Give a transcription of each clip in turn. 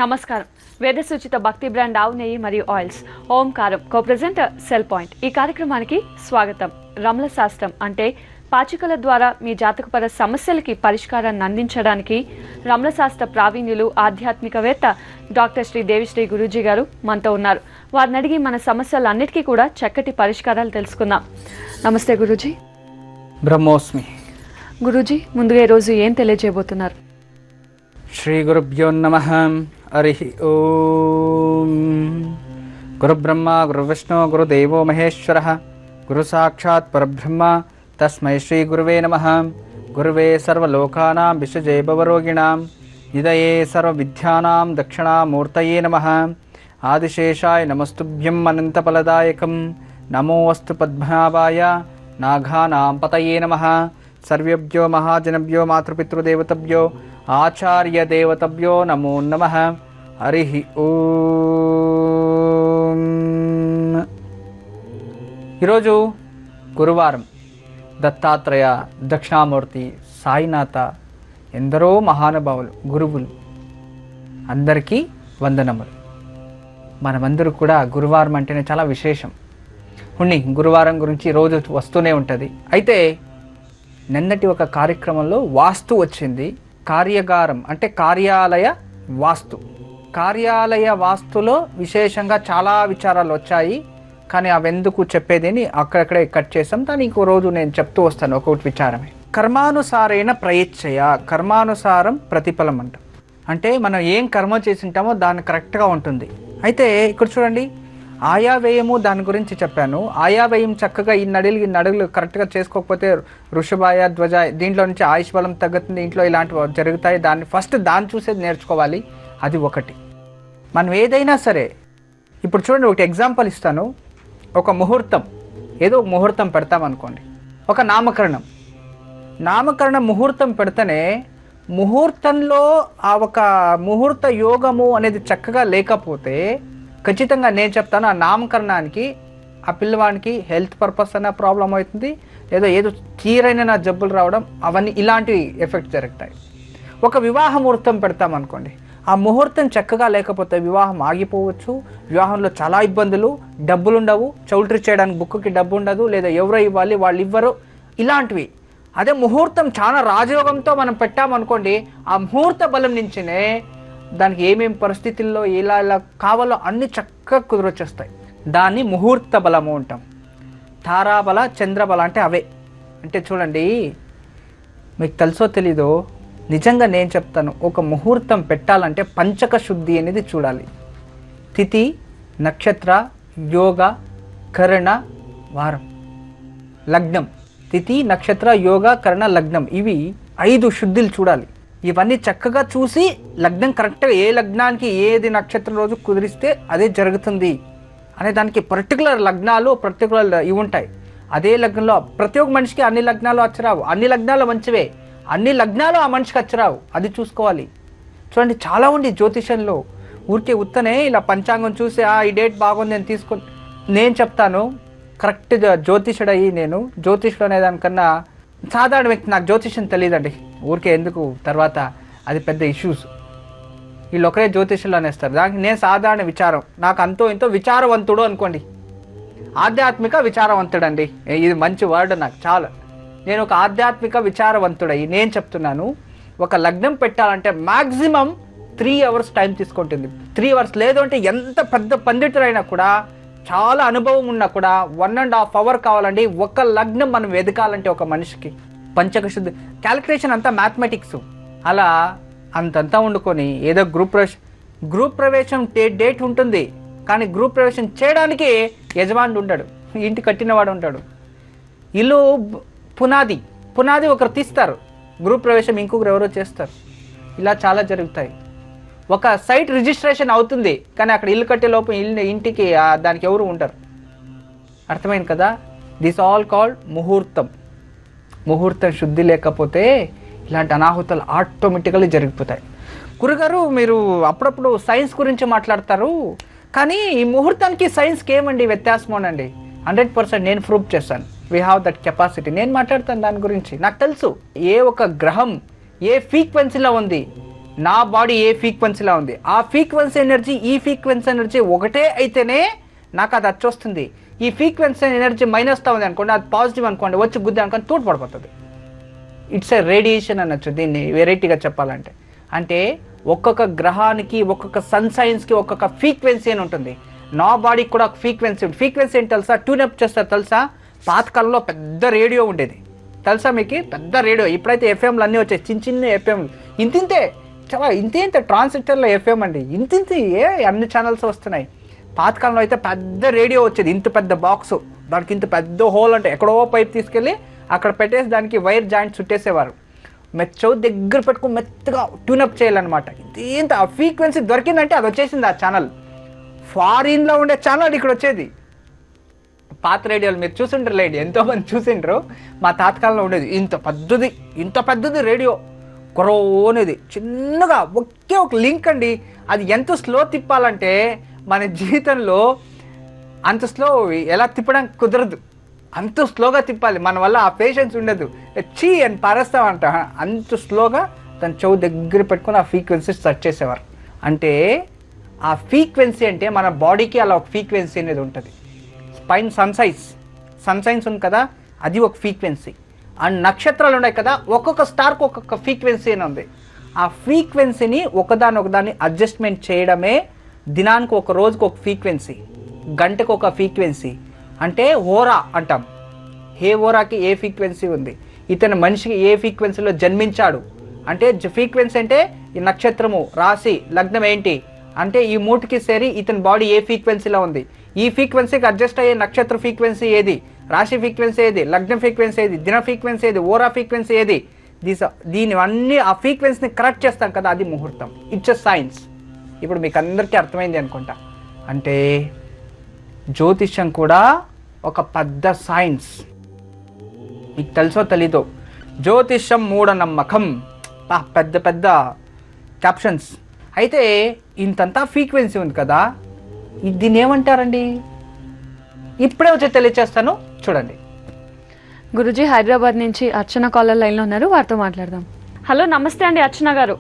నమస్కారం. వేద సూచిత భక్తి బ్రాండ్ ఆవు నెయ్యి మరియు ఆయిల్స్ ఓంకారం కో ప్రెజెంటర్ సెల్ పాయింట్ ఈ కార్యక్రమానికి స్వాగతం. రమల శాస్త్రం అంటే పాచికల ద్వారా మీ జాతకపర సమస్యలకి పరిష్కారాన్ని అందించడానికి రమల శాస్త్ర ప్రావీణ్యులు ఆధ్యాత్మికవేత్త డాక్టర్ శ్రీ దేవిశ్రీ గురూజీ గారు మనతో ఉన్నారు. వారిని అడిగి మన సమస్యలన్నిటికీ కూడా చక్కటి పరిష్కారాలు తెలుసుకుందాం. నమస్తే గురూజీ. బ్రహ్మోస్మి. గురూజీ, ముందుగా ఈరోజు ఏం తెలియజేయబోతున్నారు? శ్రీ గురుభ్యో నమః. హరి ఓం. గురు బ్రహ్మ గురు విష్ణు గురుదేవో మహేశ్వరః గురు సాక్షాత్ పరబ్రహ్మ తస్మై శ్రీ గురువే నమః. గురువే సర్వలోకానాం విషజే భవరోగిణాం నిదయే సర్వవిద్యానాం దక్షిణామూర్తయే నమః. ఆదిశేషాయ నమస్తుభ్యం అనంతఫలదాయకం నమోऽस्तु పద్మనాభాయ నాఘానాం పతయే నమః. సర్వేభ్యో మహాజనభ్యో మాతృపితృదేవతభ్యో ఆచార్య దేవతభ్యో నమో నమః. హరి ఓం. ఈరోజు గురువారం. దత్తాత్రేయ, దక్షిణామూర్తి, సాయినాథ, ఎందరో మహానుభావులు, గురువులు అందరికీ వందనములు. మనమందరూ కూడా గురువారం అంటేనే చాలా విశేషం. గురువారం గురించి రోజు వస్తూనే ఉంటుంది. అయితే నిన్నటి ఒక కార్యక్రమంలో వాస్తు వచ్చింది. కార్యాగారం అంటే కార్యాలయ వాస్తు. కార్యాలయ వాస్తులో విశేషంగా చాలా విచారాలు వచ్చాయి. కానీ అవెందుకు చెప్పేదని అక్కడక్కడే కట్ చేసాం. దాన్ని ఇంకో రోజు నేను చెప్తూ వస్తాను. ఒక్కొక్కటి విచారమే. కర్మానుసారైన ప్రయచ్ఛయ, కర్మానుసారం ప్రతిఫలం అంట. అంటే మనం ఏం కర్మ చేసి ఉంటామో దాన్ని కరెక్ట్గా ఉంటుంది. అయితే ఇక్కడ చూడండి, ఆయావ్యయము దాని గురించి చెప్పాను. ఆయావ్యయం చక్కగా ఈ నడులు కరెక్ట్గా చేసుకోకపోతే వృషభాయ, ధ్వజ, దీంట్లో నుంచి ఆయుష్ బలం తగ్గుతుంది, ఇంట్లో ఇలాంటివి జరుగుతాయి. దాన్ని ఫస్ట్ దాన్ని చూసేది నేర్చుకోవాలి. అది ఒకటి. మనం ఏదైనా సరే, ఇప్పుడు చూడండి ఒకటి ఎగ్జాంపుల్ ఇస్తాను. ఒక ముహూర్తం, ఏదో ముహూర్తం పెడతామనుకోండి. ఒక నామకరణ ముహూర్తం పెడితేనే ముహూర్తంలో ఆ ఒక ముహూర్త యోగము అనేది చక్కగా లేకపోతే ఖచ్చితంగా నేను చెప్తాను, ఆ నామకరణానికి ఆ పిల్లవానికి హెల్త్ పర్పస్ అన్న ప్రాబ్లం అవుతుంది, లేదా ఏదో తీరైన జబ్బులు రావడం, అవన్నీ ఇలాంటి ఎఫెక్ట్స్ జరుగుతాయి. ఒక వివాహ ముహూర్తం పెడతామనుకోండి, ఆ ముహూర్తం చక్కగా లేకపోతే వివాహం ఆగిపోవచ్చు. వివాహంలో చాలా ఇబ్బందులు, డబ్బులు ఉండవు, చౌల్ట్రీ చేయడానికి బుక్కి డబ్బు ఉండదు, లేదా ఎవరో ఇవ్వాలి వాళ్ళు ఇవ్వరు, ఇలాంటివి. అదే ముహూర్తం చాలా రాజయోగంతో మనం పెట్టామనుకోండి, ఆ ముహూర్త బలం నుంచినే దానికి ఏమేమి పరిస్థితుల్లో ఇలా కావాలో అన్ని చక్కగా కుదిరొచ్చేస్తాయి. దాన్ని ముహూర్త బలము అంటాం. తారాబల, చంద్రబల అంటే అవే. అంటే చూడండి, మీకు తెలుసో తెలీదో, నిజంగా నేను చెప్తాను, ఒక ముహూర్తం పెట్టాలంటే పంచక శుద్ధి అనేది చూడాలి. తిథి, నక్షత్ర, యోగ, కరణ, వారం, లగ్నం. తిథి, నక్షత్ర, యోగ, కరణ, లగ్నం, ఇవి 5 శుద్ధులు చూడాలి. ఇవన్నీ చక్కగా చూసి లగ్నం కరెక్ట్గా ఏ లగ్నానికి ఏది నక్షత్రం రోజు కుదిరిస్తే అదే జరుగుతుంది అనే దానికి పర్టికులర్ లగ్నాలు, పర్టికులర్ ఇవి ఉంటాయి. అదే లగ్నంలో ప్రతి ఒక్క మనిషికి అన్ని లగ్నాలు వచ్చరావు, అన్ని లగ్నాలు మంచివే, అన్ని లగ్నాలు ఆ మనిషికి వచ్చరావు, అది చూసుకోవాలి. చూడండి, చాలా ఉంది జ్యోతిషంలో. ఊరికే ఉత్తనే ఇలా పంచాంగం చూసి ఈ డేట్ బాగుంది నేను తీసుకొని, నేను చెప్తాను కరెక్ట్ జ్యోతిషుడయ్యి, నేను జ్యోతిషుడు అనేదానికన్నా సాధారణ వ్యక్తి, నాకు జ్యోతిషం తెలియదండి, ఊరికే ఎందుకు తర్వాత అది పెద్ద ఇష్యూస్. వీళ్ళు ఒకరే జ్యోతిషులు అనేస్తారు. దానికి నేను సాధారణ విచారం, నాకు అంతో ఇంతో విచారవంతుడు అనుకోండి, ఆధ్యాత్మిక విచారవంతుడండి, ఇది మంచి వర్డ్ నాకు చాలా. నేను ఒక ఆధ్యాత్మిక విచారవంతుడయ్యి నేను చెప్తున్నాను, ఒక లగ్నం పెట్టాలంటే మ్యాక్సిమం 3 hours టైం తీసుకుంటుంది. 3 hours లేదు అంటే ఎంత పెద్ద పండితుడైనా కూడా, చాలా అనుభవం ఉన్నా కూడా 1.5 hours కావాలండి ఒక లగ్నం మనం వెతకాలంటే ఒక మనిషికి. పంచక శుద్ధి క్యాలిక్యులేషన్ అంతా మ్యాథమెటిక్స్. అలా అంతంతా వండుకొని ఏదో గ్రూప్ ప్రవేశం డేట్ ఉంటుంది, కానీ గ్రూప్ ప్రవేశం చేయడానికి యజమానుడు ఉంటాడు, ఇంటి కట్టినవాడు ఉంటాడు, ఇల్లు పునాది ఒకరు తీస్తారు, గ్రూప్ ప్రవేశం ఇంకొకరు ఎవరో చేస్తారు. ఇలా చాలా జరుగుతాయి. ఒక సైట్ రిజిస్ట్రేషన్ అవుతుంది, కానీ అక్కడ ఇల్లు కట్టే లోపు ఇంటికి దానికి ఎవరు ఉంటారు. అర్థమైంది కదా? దిస్ ఆల్ కాల్డ్ ముహూర్తం. ముహూర్తం శుద్ధి లేకపోతే ఇలాంటి అనాహుతాలు ఆటోమేటికల్లీ జరిగిపోతాయి. గురుగారు, మీరు అప్పుడప్పుడు సైన్స్ గురించి మాట్లాడతారు, కానీ ఈ ముహూర్తానికి సైన్స్కి ఏమండి వ్యత్యాసం అనండి? 100% నేను ప్రూవ్ చేస్తాను. We have that capacity. నేను మాట్లాడతాను దాని గురించి. నాకు తెలుసు ఏ ఒక గ్రహం ఏ ఫ్రీక్వెన్సీలో ఉంది, నా బాడీ ఏ ఫ్రీక్వెన్సీలో ఉంది, ఆ ఫ్రీక్వెన్సీ ఎనర్జీ ఈ ఫ్రీక్వెన్సీ ఎనర్జీ ఒకటే అయితేనే నాకు అది వచ్చొస్తుంది. ఈ ఫ్రీక్వెన్సీ ఎనర్జీ మైనస్తో ఉంది అనుకోండి, అది పాజిటివ్ అనుకోండి, వచ్చి గుద్ది అనుకోండి తోట పడిపోతుంది. ఇట్స్ ఏ రేడియేషన్ అనొచ్చు దీన్ని వెరైటీగా చెప్పాలంటే. అంటే ఒక్కొక్క గ్రహానికి ఒక్కొక్క సన్ సైన్స్కి ఒక్కొక్క ఫ్రీక్వెన్సీ అని ఉంటుంది. నా బాడీకి కూడా ఒక ఫ్రీక్వెన్సీ ఉంటుంది. ఫ్రీక్వెన్సీ ఏంటి తెలుసా? ట్యూనప్ చేస్తారు తెలుసా? పాతకాలంలో పెద్ద రేడియో ఉండేది తెలుసా మీకు? పెద్ద రేడియో. ఇప్పుడైతే ఎఫ్ఎంలు అన్నీ వచ్చాయి, చిన్న చిన్న ఎఫ్ఎంలు ఇంతింతే, చాలా ఇంత ట్రాన్సిస్టర్లో ఎఫ్ఎం అండి, ఇంతింతి అన్ని ఛానల్స్ వస్తున్నాయి. పాతకాలంలో అయితే పెద్ద రేడియో వచ్చేది, ఇంత పెద్ద బాక్స్, దానికి ఇంత పెద్ద హోల్ అంటే ఎక్కడో పైప్ తీసుకెళ్ళి అక్కడ పెట్టేసి దానికి వైర్ జాయింట్ చుట్టేసేవారు. చెవు దగ్గర పెట్టుకుని మెత్తగా ట్యూనప్ చేయాలన్నమాట. ఇంత ఆ ఫ్రీక్వెన్సీ దొరికిందంటే అది వచ్చేసింది ఆ ఛానల్. ఫారిన్లో ఉండే ఛానల్ ఇక్కడ వచ్చేది. పాత రేడియోలు మీరు చూసిండ్రు లేండి, ఎంతోమంది చూసిండ్రు. మా తాతకాలంలో ఉండేది ఇంత పెద్దది రేడియో, కొరో అనేది చిన్నగా ఒకే ఒక లింక్ అండి. అది ఎంత స్లో తిప్పాలంటే మన జీవితంలో అంత స్లో ఎలా తిప్పడానికి కుదరదు, అంత స్లోగా తిప్పాలి. మన వల్ల ఆ పేషెన్స్ ఉండదు, చీ అని పారేస్తామంట. అంత స్లోగా తన చెవు దగ్గర పెట్టుకుని ఆ ఫ్రీక్వెన్సీ సెట్ చేసేవారు. అంటే ఆ ఫ్రీక్వెన్సీ అంటే మన బాడీకి అలా ఒక ఫ్రీక్వెన్సీ అనేది ఉంటుంది. పైన సన్ సైన్స్ ఉంది కదా, అది ఒక ఫ్రీక్వెన్సీ. అండ్ నక్షత్రాలు ఉన్నాయి కదా, ఒక్కొక్క స్టార్కి ఒక్కొక్క ఫ్రీక్వెన్సీ అని ఉంది. ఆ ఫ్రీక్వెన్సీని ఒకదాన్ని అడ్జస్ట్మెంట్ చేయడమే దినానికి ఒక రోజుకు ఒక ఫ్రీక్వెన్సీ, గంటకు ఒక ఫ్రీక్వెన్సీ. అంటే ఓరా అంటాం. ఏ ఓరాకి ఏ ఫ్రీక్వెన్సీ ఉంది, ఇతను మనిషికి ఏ ఫ్రీక్వెన్సీలో జన్మించాడు అంటే ఫ్రీక్వెన్సీ అంటే ఈ నక్షత్రము, రాశి, లగ్నం ఏంటి అంటే ఈ మూటికి సేరి ఇతని బాడీ ఏ ఫ్రీక్వెన్సీలో ఉంది, ఈ ఫ్రీక్వెన్సీకి అడ్జస్ట్ అయ్యే నక్షత్ర ఫ్రీక్వెన్సీ ఏది, రాశి ఫ్రీక్వెన్సీ ఏది, లగ్నం ఫ్రీక్వెన్సీ ఏది, దిన ఫ్రీక్వెన్సీ ఏది, ఓరా ఫ్రీక్వెన్సీ ఏది, దీని అన్ని ఆ ఫ్రీక్వెన్సీని కరెక్ట్ చేస్తాం కదా, అది ముహూర్తం. It's a science. ఇప్పుడు మీకు అందరికీ అర్థమైంది అనుకుంటా. అంటే జ్యోతిష్యం కూడా ఒక పెద్ద సైన్స్. మీకు తెలుసో తెలీదో, జ్యోతిష్యం మూఢనమ్మకం, పెద్ద పెద్ద క్యాప్షన్స్. అయితే ఇంతంతా ఫ్రీక్వెన్సీ ఉంది కదా, దీన్ని ఏమంటారండి? ఇప్పుడే వచ్చి తెలియచేస్తాను, చూడండి. గురుజీ హైదరాబాద్ నుంచి అర్చన కాలర్ లైన్లో ఉన్నారు, వారితో మాట్లాడదాం. హలో, నమస్తే అండి అర్చన గారు.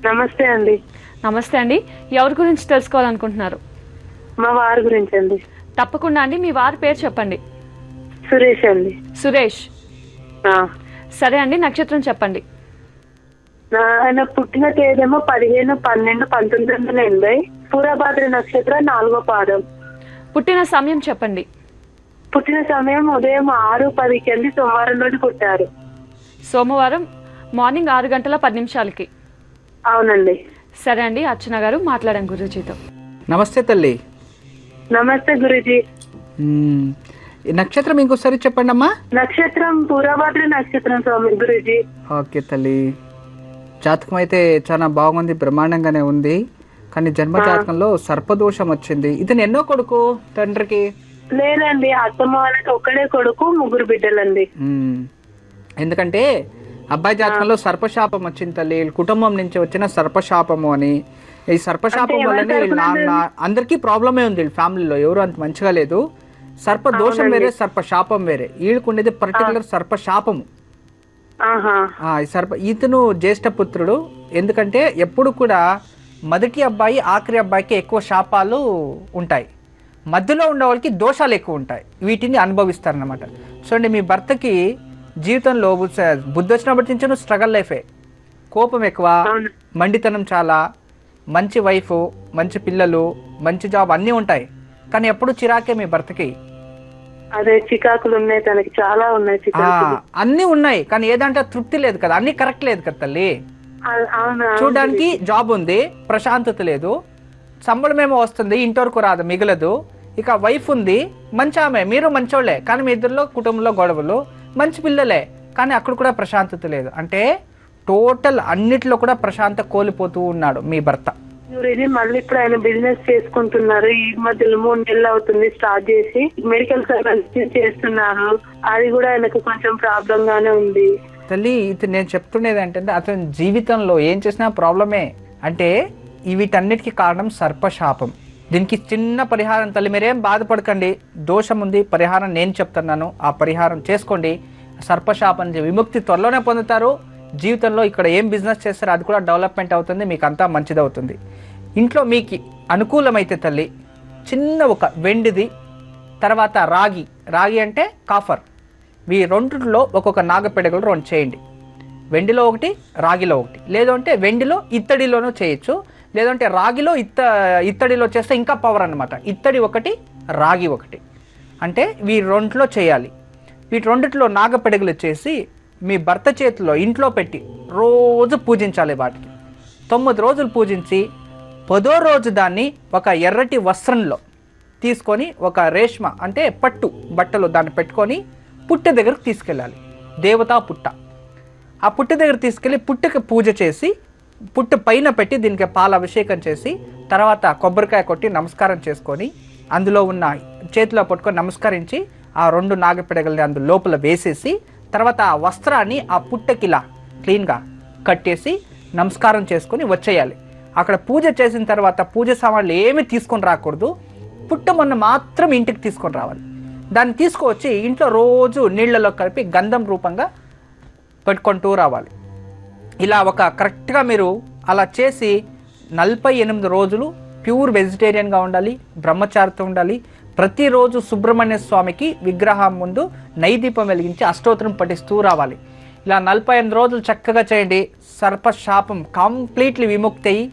నమస్తే అండి. నమస్తే అండి, ఎవరి గురించి తెలుసుకోవాలనుకుంటున్నారు? మా వారి గురించి అండి. తప్పకుండా అండి, మీ వారి పేరు చెప్పండి. సురేష్ అండి. సురేష్. సరే అండి, నక్షత్రం చెప్పండి. ఆయన పుట్టిన తేదేమో 15/12/1980, పూర్వభాద్ర నక్షత్రం 4వ పాదం. పుట్టిన సమయం చెప్పండి. పుట్టిన సమయం ఉదయం 6:10కి అండి, సోమవారం రోజు పుట్టారు. సోమవారం మార్నింగ్ 6:10 అవునండి. సరే అండి అర్చన గారు, మాట్లాడాం గురూజీతో. నమస్తే తల్లి. నమస్తే గురూజీ. నక్షత్రం ఇంకోసారి చెప్పండి అమ్మా. నక్షత్రం పూర్వభాద్ర నక్షత్రం స్వామి గురూజీ. ఓకే తల్లి, జాతకం అయితే చాలా బాగుంది, బ్రహ్మాండంగానే ఉంది. కానీ జన్మ జాతకంలో సర్పదోషం వచ్చింది. ఇతను ఎన్నో కొడుకు తండ్రికి? లేదండి, అత్తమ్మ వాళ్ళకి ఒక్కడే కొడుకు, 3 బిడ్డలండి. ఎందుకంటే అబ్బాయి జాతకంలో సర్పశాపం వచ్చింది తల్లి, కుటుంబం నుంచి వచ్చిన సర్పశాపము అని. ఈ సర్పశాపం వల్లనే నాన్న అందరికీ ప్రాబ్లమే ఉంది ఫ్యామిలీలో, ఎవరు అంత మంచిగా లేదు. సర్ప దోషం వేరే, సర్పశాపం వేరే. వీళ్ళకుండేది పర్టికులర్ సర్పశాపము. ఇతను జ్యేష్ఠ పుత్రుడు. ఎందుకంటే ఎప్పుడు కూడా మొదటి అబ్బాయి ఆఖరి అబ్బాయికి ఎక్కువ శాపాలు ఉంటాయి, మధ్యలో ఉండే వాళ్ళకి దోషాలు ఎక్కువ ఉంటాయి. వీటిని అనుభవిస్తారనమాట. చూడండి, మీ భర్తకి జీవితంలో బుద్ధి వచ్చినప్పటి నుంచి స్ట్రగల్ లైఫే, కోపం ఎక్కువ, మండితనం చాలా, మంచి వైఫ్, మంచి పిల్లలు, మంచి జాబ్ అన్నీ ఉంటాయి. కానీ ఎప్పుడు చిరాకే మీ భర్తకి. అదే చికాకులు ఉన్నాయి, తనకి చాలా ఉన్నాయి. అన్నీ ఉన్నాయి కానీ ఏదంటే తృప్తి లేదు కదా, అన్ని కరెక్ట్ లేదు కదా తల్లి. చూడడానికి జాబ్ ఉంది, ప్రశాంతత లేదు, సంబళం ఏమో వస్తుంది, ఇంటి వరకు రాదు, మిగలదు. ఇక వైఫ్ ఉంది, మంచి ఆమె, మీరు మంచోళ్లే కానీ మీ ఇద్దరిలో కుటుంబంలో గొడవలు, మంచి పిల్లలే కానీ అక్కడ కూడా ప్రశాంతత లేదు. అంటే టోటల్ అన్నిట్లో కూడా ప్రశాంతత కోల్పోతూ ఉన్నాడు మీ భర్త. మళ్ళీ ఇప్పుడు ఆయన బిజినెస్ చేసుకుంటున్నారు. ఈ మధ్యలో 3 నెలలు అవుతుంది స్టార్ట్ చేసి, మెడికల్ సర్వీస్ చేస్తున్నారు. అది కూడా ఆయనకు కొంచెం ప్రాబ్లం గానే ఉంది తల్లి. ఇది నేను చెప్తున్నది ఏంటంటే అతని జీవితంలో ఏం చేసినా ప్రాబ్లమే. అంటే వీటన్నిటికీ కారణం సర్పశాపం. దీనికి చిన్న పరిహారం తల్లి, మీరేం బాధపడకండి. దోషం ఉంది, పరిహారం నేను చెప్తున్నాను, ఆ పరిహారం చేసుకోండి. సర్పశాపం నుంచి విముక్తి త్వరలోనే పొందుతారు. జీవితంలో ఇక్కడ ఏం బిజినెస్ చేస్తారో అది కూడా డెవలప్మెంట్ అవుతుంది, మీకు అంతా మంచిది అవుతుంది. ఇంట్లో మీకు అనుకూలమైతే తల్లి చిన్న ఒక వెండిది, తర్వాత రాగి అంటే కాఫర్, ఈ రెండిట్లో ఒక్కొక్క నాగపెడగలు 2 చేయండి. వెండిలో ఒకటి, రాగిలో ఒకటి, లేదంటే వెండిలో ఇత్తడిలోనూ చేయొచ్చు, లేదంటే రాగిలో ఇత్తడిలో చేస్తే ఇంకా పవర్ అనమాట. ఇత్తడి ఒకటి, రాగి ఒకటి, అంటే ఈ రెండిలో చేయాలి. వీటి రెండిట్లో నాగపెడగలు చేసి మీ భర్త చేతిలో ఇంట్లో పెట్టి రోజు పూజించాలి. వాటికి 9 రోజులు పూజించి 10వ రోజు దాన్ని ఒక ఎర్రటి వస్త్రంలో తీసుకొని ఒక రేష్మ అంటే పట్టు బట్టలు దాన్ని పెట్టుకొని పుట్టె దగ్గరకు తీసుకెళ్ళాలి. దేవతా పుట్ట, ఆ పుట్ట దగ్గర తీసుకెళ్ళి పుట్టకి పూజ చేసి పుట్ట పైన పెట్టి దీనికి పాల అభిషేకం చేసి తర్వాత కొబ్బరికాయ కొట్టి నమస్కారం చేసుకొని అందులో ఉన్న చేతిలో పట్టుకొని నమస్కరించి ఆ 2 నాగపెడగల్ని అందు లోపల వేసేసి తర్వాత ఆ వస్త్రాన్ని ఆ పుట్టకి ఇలా క్లీన్గా కట్టేసి నమస్కారం చేసుకొని వచ్చేయాలి. అక్కడ పూజ చేసిన తర్వాత పూజ సామాన్లు ఏమీ తీసుకొని రాకూడదు, పుట్ట మొన్న మాత్రం ఇంటికి తీసుకొని రావాలి. దాన్ని తీసుకువచ్చి ఇంట్లో రోజు నీళ్లలో కలిపి గంధం రూపంగా పెట్టుకుంటూ రావాలి. ఇలా ఒక కరెక్ట్గా మీరు అలా చేసి 48 రోజులు ప్యూర్ వెజిటేరియన్గా ఉండాలి, బ్రహ్మచారితో ఉండాలి. ప్రతిరోజు సుబ్రహ్మణ్య స్వామికి విగ్రహం ముందు నైదీపం వెలిగించి అష్టోత్తరం పఠిస్తూ రావాలి. ఇలా 48 రోజులు చక్కగా చేయండి. సర్పశాపం కంప్లీట్లీ విముక్తి అయ్యి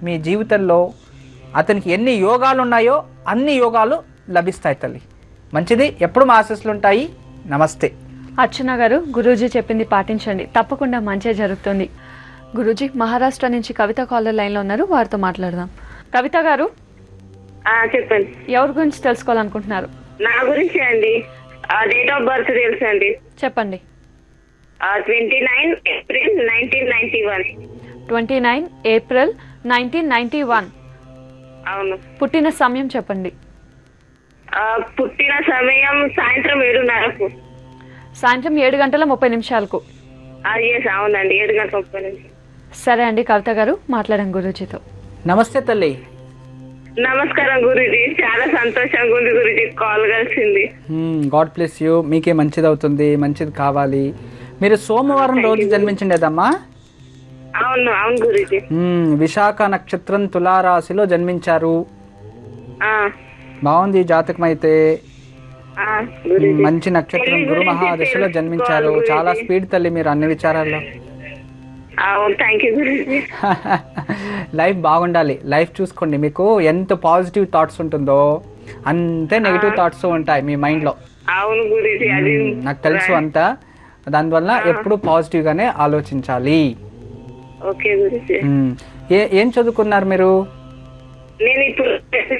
మీ జీవితంలో అతనికి ఎన్ని యోగాలు ఉన్నాయో అన్ని యోగాలు లభిస్తాయి తల్లి. మంచిది, ఎప్పుడు మా ఆశీస్సులు ఉంటాయి. నమస్తే. అర్చన గారు, గురూజీ చెప్పింది పాటించండి, తప్పకుండా మంచి జరుగుతుంది. గురూజీ, మహారాష్ట్ర నుంచి కవిత కాలర్ లైన్లో ఉన్నారు, వారితో మాట్లాడదాం. కవిత గారు, చెప్పండి. ఎవరి గురించి తెలుసుకోవాలనుకుంటున్నారు? నా గురించి అండి. డేట్ ఆఫ్ బర్త్ తెలుసు అండి. చెప్పండి. 29 ఏప్రిల్ 1991. 29 ఏప్రిల్ 1991. అవును. పుట్టిన సమయం చెప్పండి. పుట్టిన సమయం సాయంత్రం 7:30కు. సాయంత్రం 7:30 అవునండి, 7:30. సరే అండి కవిత గారు, మాట్లాడాం గురూజీతో. నమస్తే తల్లి. నమస్కారం గురూజీ, చాలా సంతోషంగా ఉంది గురూజీ, కాల్ కలిసింది. God bless you. మీకే మంచిది అవుతుంది, మంచిది కావాలి. మీరు సోమవారం రోజు జన్మించండేదమ్మా? అవును అవును గురూజీ. విశాఖ నక్షత్రం తులారాశిలో జన్మించారు. బాగుంది జాతకం అయితే. మంచి నక్షత్రం, గురు మహాదశలో జన్మించారు. చాలా స్పీడ్ తల్లి మీరు అన్ని విచారాల్లో. లైఫ్ బాగుండాలి, లైఫ్ చూసుకోండి. మీకు ఎంత పాజిటివ్ థాట్స్ ఉంటుందో అంతే నెగిటివ్ థాట్స్ ఉంటాయి మీ మైండ్ లో. నాకు తెలుసు అంతా. దానివల్ల ఎప్పుడు పాజిటివ్ గానే ఆలోచించాలి. ఏం చదువుకున్నారు మీరు? నేను ఇప్పుడు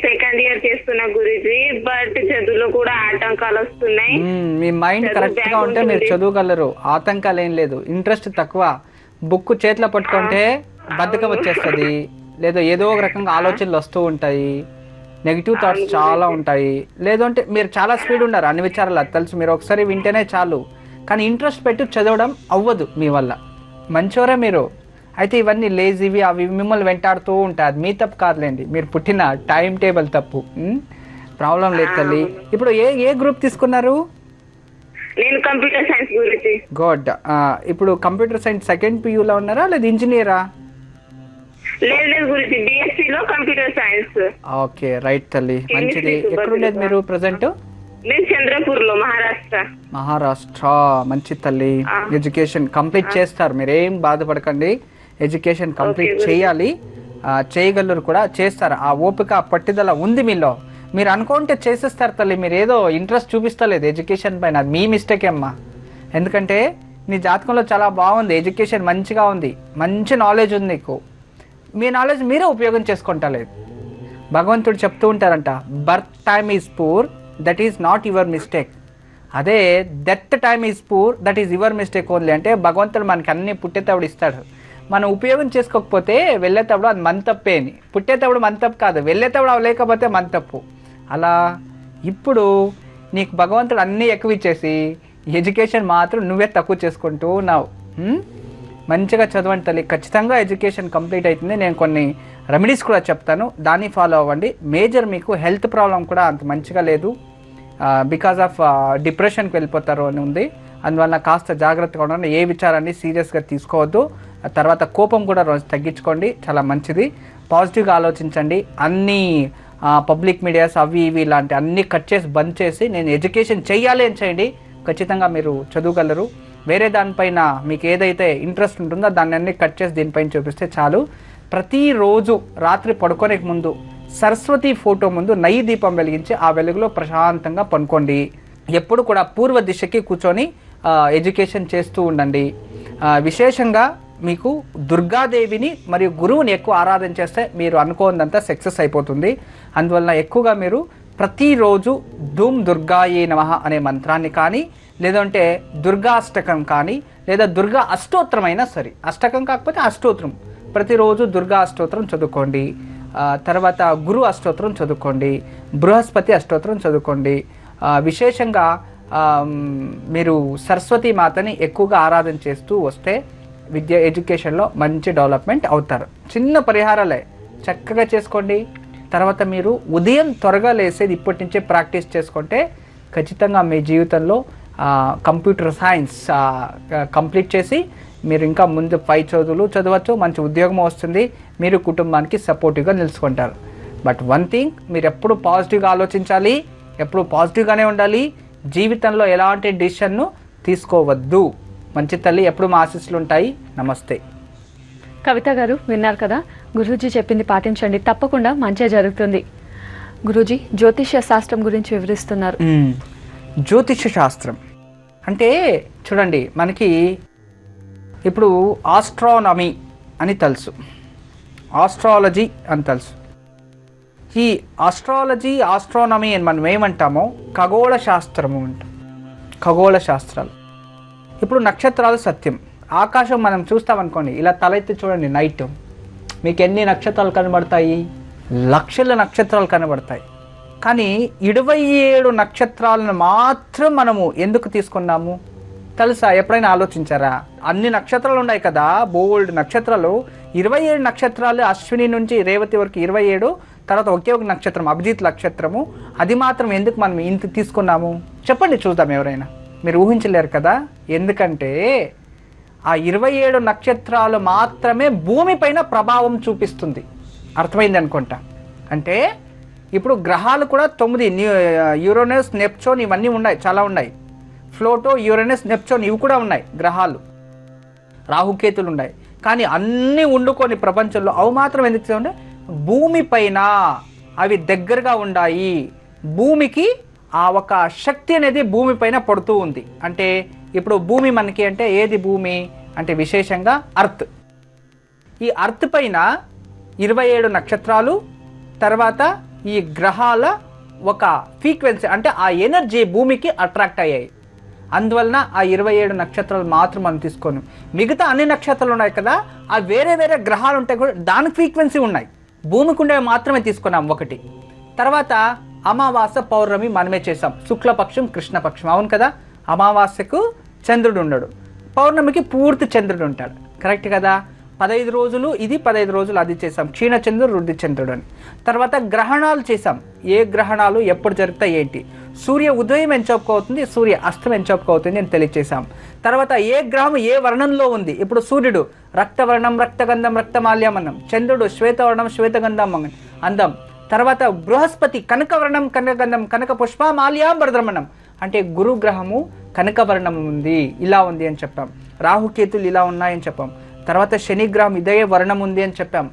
సెకండ్ ఇయర్ చేస్తున్నా గురూజీ, బట్ చదువులో కూడా ఆటంకాలు వస్తున్నాయి. మీ మైండ్ కరెక్ట్ గా ఉంటే మీరు చదువుగలరు, ఆటంకాలు ఏం లేదు. ఇంట్రెస్ట్ తక్కువ, బుక్ చేతిలో పట్టుకుంటే బద్ధకం వచ్చేస్తుంది, లేదా ఏదో ఒక రకంగా ఆలోచనలు వస్తూ ఉంటాయి, నెగిటివ్ థాట్స్ చాలా ఉంటాయి. లేదంటే మీరు చాలా స్పీడ్ ఉన్నారు అన్ని విచారాలు, అది తెలుసు. మీరు ఒకసారి వింటేనే చాలు, కానీ ఇంట్రెస్ట్ పెట్టి చదవడం అవ్వదు మీ వల్ల. మంచివారే మీరు. అయితే ఇవన్నీ లేజీవి అవి మిమ్మల్ని వెంటాడుతూ ఉంటాయి. అది మీ తప్పు కాదులేండి, మీరు పుట్టిన టైం టేబుల్ తప్పు. ప్రాబ్లం లేదు తల్లి. ఇప్పుడు ఏ గ్రూప్ తీసుకున్నారు? నేను కంప్యూటర్ సైన్స్ గురించి. గుడ్. ఇప్పుడు కంప్యూటర్ సైన్స్ సెకండ్ PUలో ఉన్నారా లేదా ఇంజనీరా? లేదు గురించి, BSc లో కంప్యూటర్ సైన్స్. ఓకే, రైట్ తల్లి, మంచిది. ఎక్కడ ఉండేది మీరు ప్రెసెంట్? నేను చంద్రపూర్లో, మహారాష్ట్ర. మంచి తల్లి. ఎడ్యుకేషన్ కంప్లీట్ చేస్తారు, మీరేం బాధపడకండి. ఎడ్యుకేషన్ కంప్లీట్ చేయాలి, చేయగలరు కూడా, చేస్తారు. ఆ ఓపిక పట్టుదల ఉంది మీలో. మీరు అనుకుంటే చేసేస్తారు తల్లి. మీరు ఏదో ఇంట్రెస్ట్ చూపిస్తలేదు ఎడ్యుకేషన్ పైన, అది మీ మిస్టేక్ అమ్మా. ఎందుకంటే నీ జాతకంలో చాలా బాగుంది, ఎడ్యుకేషన్ మంచిగా ఉంది, మంచి నాలెడ్జ్ ఉంది నీకు. మీ నాలెడ్జ్ మీరే ఉపయోగం చేసుకుంటలేదు. భగవంతుడు చెప్తూ ఉంటారంట, birth time is poor, that is not your mistake. అదే death time is poor, that is your mistake only. అంటే భగవంతుడు మనకి అన్ని పుట్టేటప్పుడు ఇస్తాడు, మనం ఉపయోగం చేసుకోకపోతే వెళ్ళేటప్పుడు అది మన తప్పే అని. పుట్టేటప్పుడు మన తప్పు కాదు, వెళ్ళేటప్పుడు అవి లేకపోతే మన తప్పు. అలా ఇప్పుడు నీకు భగవంతుడు అన్నీ ఎక్కువ ఇచ్చేసి ఎడ్యుకేషన్ మాత్రం నువ్వే తక్కువ చేసుకుంటూ ఉన్నావు. మంచిగా చదవండి తల్లి, ఖచ్చితంగా ఎడ్యుకేషన్ కంప్లీట్ అవుతుంది. నేను కొన్ని రెమెడీస్ కూడా చెప్తాను, దాన్ని ఫాలో అవ్వండి. మేజర్ మీకు హెల్త్ ప్రాబ్లం కూడా అంత మంచిగా లేదు, బికాజ్ ఆఫ్ డిప్రెషన్కి వెళ్ళిపోతారు అని ఉంది. అందువల్ల కాస్త జాగ్రత్తగా ఉండండి. ఏ విచారాన్ని సీరియస్గా తీసుకోవద్దు. తర్వాత కోపం కూడా రోజు తగ్గించుకోండి, చాలా మంచిది. పాజిటివ్గా ఆలోచించండి. అన్నీ పబ్లిక్ మీడియాస్ అవి ఇవి ఇలాంటి అన్నీ కట్ చేసి బంద్ చేసి నేను ఎడ్యుకేషన్ చెయ్యాలి అని చేయండి. ఖచ్చితంగా మీరు చదవగలరు. వేరే దానిపైన మీకు ఏదైతే ఇంట్రెస్ట్ ఉంటుందో దాన్ని అన్నీ కట్ చేసి దీనిపైన చూపిస్తే చాలు. ప్రతిరోజు రాత్రి పడుకోనే ముందు సరస్వతి ఫోటో ముందు నెయ్యి దీపం వెలిగించి ఆ వెలుగులో ప్రశాంతంగా పనుకోండి. ఎప్పుడు కూడా పూర్వ దిశకి కూర్చొని ఎడ్యుకేషన్ చేస్తూ ఉండండి. విశేషంగా మీకు దుర్గాదేవిని మరియు గురువుని ఎక్కువ ఆరాధన చేస్తే మీరు అనుకోందంతా సక్సెస్ అయిపోతుంది. అందువలన ఎక్కువగా మీరు ప్రతిరోజు ధూమ్ దుర్గాయే నమః అనే మంత్రాన్ని కానీ, లేదంటే దుర్గాష్టకం కానీ, లేదా దుర్గా అష్టోత్తరం అయినా సరే, అష్టకం కాకపోతే అష్టోత్తరం, ప్రతిరోజు దుర్గా అష్టోత్తరం చదువుకోండి. తర్వాత గురు అష్టోత్తరం చదువుకోండి, బృహస్పతి అష్టోత్తరం చదువుకోండి. విశేషంగా మీరు సరస్వతి మాతని ఎక్కువగా ఆరాధన చేస్తూ వస్తే ఎడ్యుకేషన్లో మంచి డెవలప్మెంట్ అవుతారు. చిన్న పరిహారాలే చక్కగా చేసుకోండి. తర్వాత మీరు ఉదయం త్వరగా లేసేది ఇప్పటి నుంచే ప్రాక్టీస్ చేసుకుంటే ఖచ్చితంగా మీ జీవితంలో కంప్యూటర్ సైన్స్ కంప్లీట్ చేసి మీరు ఇంకా ముందు పై చదువులు చదవచ్చు, మంచి ఉద్యోగం వస్తుంది, మీరు కుటుంబానికి సపోర్టివ్గా నిలుచుకుంటారు. బట్ వన్ థింగ్, మీరు ఎప్పుడు పాజిటివ్గా ఆలోచించాలి, ఎప్పుడు పాజిటివ్గానే ఉండాలి. జీవితంలో ఎలాంటి డిసిషన్ను తీసుకోవద్దు. మంచి తల్లి ఎప్పుడు మా ఆశీస్సులు ఉంటాయి. నమస్తే. కవిత గారు విన్నారు కదా, గురూజీ చెప్పింది పాటించండి, తప్పకుండా మంచి జరుగుతుంది. గురూజీ జ్యోతిష్య శాస్త్రం గురించి వివరిస్తున్నారు. జ్యోతిష్య శాస్త్రం అంటే చూడండి, మనకి ఇప్పుడు ఆస్ట్రానమీ అని తెలుసు, ఆస్ట్రాలజీ అని తెలుసు. ఈ ఆస్ట్రానమీ అని మనం ఏమంటామో ఖగోళ శాస్త్రము అంటాం. ఖగోళ శాస్త్రాలు ఇప్పుడు నక్షత్రాలు సత్యం. ఆకాశం మనం చూస్తామనుకోండి, ఇలా తలెత్తి చూడండి, నైట్ మీకు ఎన్ని నక్షత్రాలు కనబడతాయి? లక్షల నక్షత్రాలు కనబడతాయి. కానీ 27 నక్షత్రాలను మాత్రం మనము ఎందుకు తీసుకున్నాము తెలుసా? ఎప్పుడైనా ఆలోచించారా? అన్ని నక్షత్రాలు ఉన్నాయి కదా, బోల్డ్ నక్షత్రాలు, 27 నక్షత్రాలు, అశ్విని నుంచి రేవతి వరకు 27, తర్వాత ఒకే ఒక నక్షత్రం అభిజిత్ నక్షత్రము, అది మాత్రం ఎందుకు మనం ఇంత తీసుకున్నాము చెప్పండి చూద్దాం. ఎవరైనా మీరు ఊహించలేరు కదా. ఎందుకంటే ఆ 27 నక్షత్రాలు మాత్రమే భూమిపైన ప్రభావం చూపిస్తుంది. అర్థమైంది అనుకుంటా. అంటే ఇప్పుడు గ్రహాలు కూడా 9, యురేనస్, నెప్చూన్ ఇవన్నీ ఉన్నాయి, చాలా ఉన్నాయి. ప్లూటో, యురేనస్, నెప్చూన్ ఇవి కూడా ఉన్నాయి గ్రహాలు, రాహుకేతులు ఉన్నాయి. కానీ అన్నీ వండుకొని ప్రపంచంలో అవి మాత్రం ఎందుకు ఉండే? భూమి పైన అవి దగ్గరగా ఉన్నాయి. భూమికి ఆ ఒక శక్తి అనేది భూమి పైన పడుతూ ఉంది. అంటే ఇప్పుడు భూమి మనకి అంటే ఏది భూమి అంటే విశేషంగా అర్త్. ఈ అర్త్ పైన 27 నక్షత్రాలు, తర్వాత ఈ గ్రహాల ఒక ఫ్రీక్వెన్సీ అంటే ఆ ఎనర్జీ భూమికి అట్రాక్ట్ అయ్యాయి. అందువలన ఆ 27 నక్షత్రాలు మాత్రం మనం తీసుకోను. మిగతా అన్ని నక్షత్రాలు ఉన్నాయి కదా, ఆ వేరే వేరే గ్రహాలు ఉంటాయి కూడా, దానికి ఫ్రీక్వెన్సీ ఉన్నాయి. భూమికి ఉండేవి మాత్రమే తీసుకున్నాం ఒకటి. తర్వాత అమావాస్య, పౌర్ణమి మనమే చేసాం. శుక్లపక్షం, కృష్ణపక్షం, అవును కదా. అమావాస్యకు చంద్రుడు ఉండడు, పౌర్ణమికి పూర్తి చంద్రుడు ఉంటాడు, కరెక్ట్ కదా. 15 రోజులు ఇది, 15 రోజులు అది చేసాం. క్షీణచంద్రుడు, వృద్ధి చంద్రుడు అని. తర్వాత గ్రహణాలు చేసాం. ఏ గ్రహణాలు ఎప్పుడు జరుగుతాయి ఏంటి, సూర్య ఉదయం ఎంచోపుకు అవుతుంది, సూర్య అస్తం ఎంచోపుకు అవుతుంది అని తెలియచేసాం. తర్వాత ఏ గ్రహం ఏ వర్ణంలో ఉంది. ఇప్పుడు సూర్యుడు రక్తవర్ణం, రక్తగంధం, రక్తమాల్యం అన్నం. చంద్రుడు శ్వేతవర్ణం, శ్వేతగంధం అందం. తర్వాత బృహస్పతి కనకవర్ణం, కనకగంధం, కనక పుష్పమాల్యాంబరద్రమణం. అంటే గురుగ్రహము కనకవర్ణం ఉంది, ఇలా ఉంది అని చెప్పాం. రాహుకేతులు ఇలా ఉన్నాయని చెప్పాం. తర్వాత శనిగ్రహం ఇదే వర్ణం ఉంది అని చెప్పాం.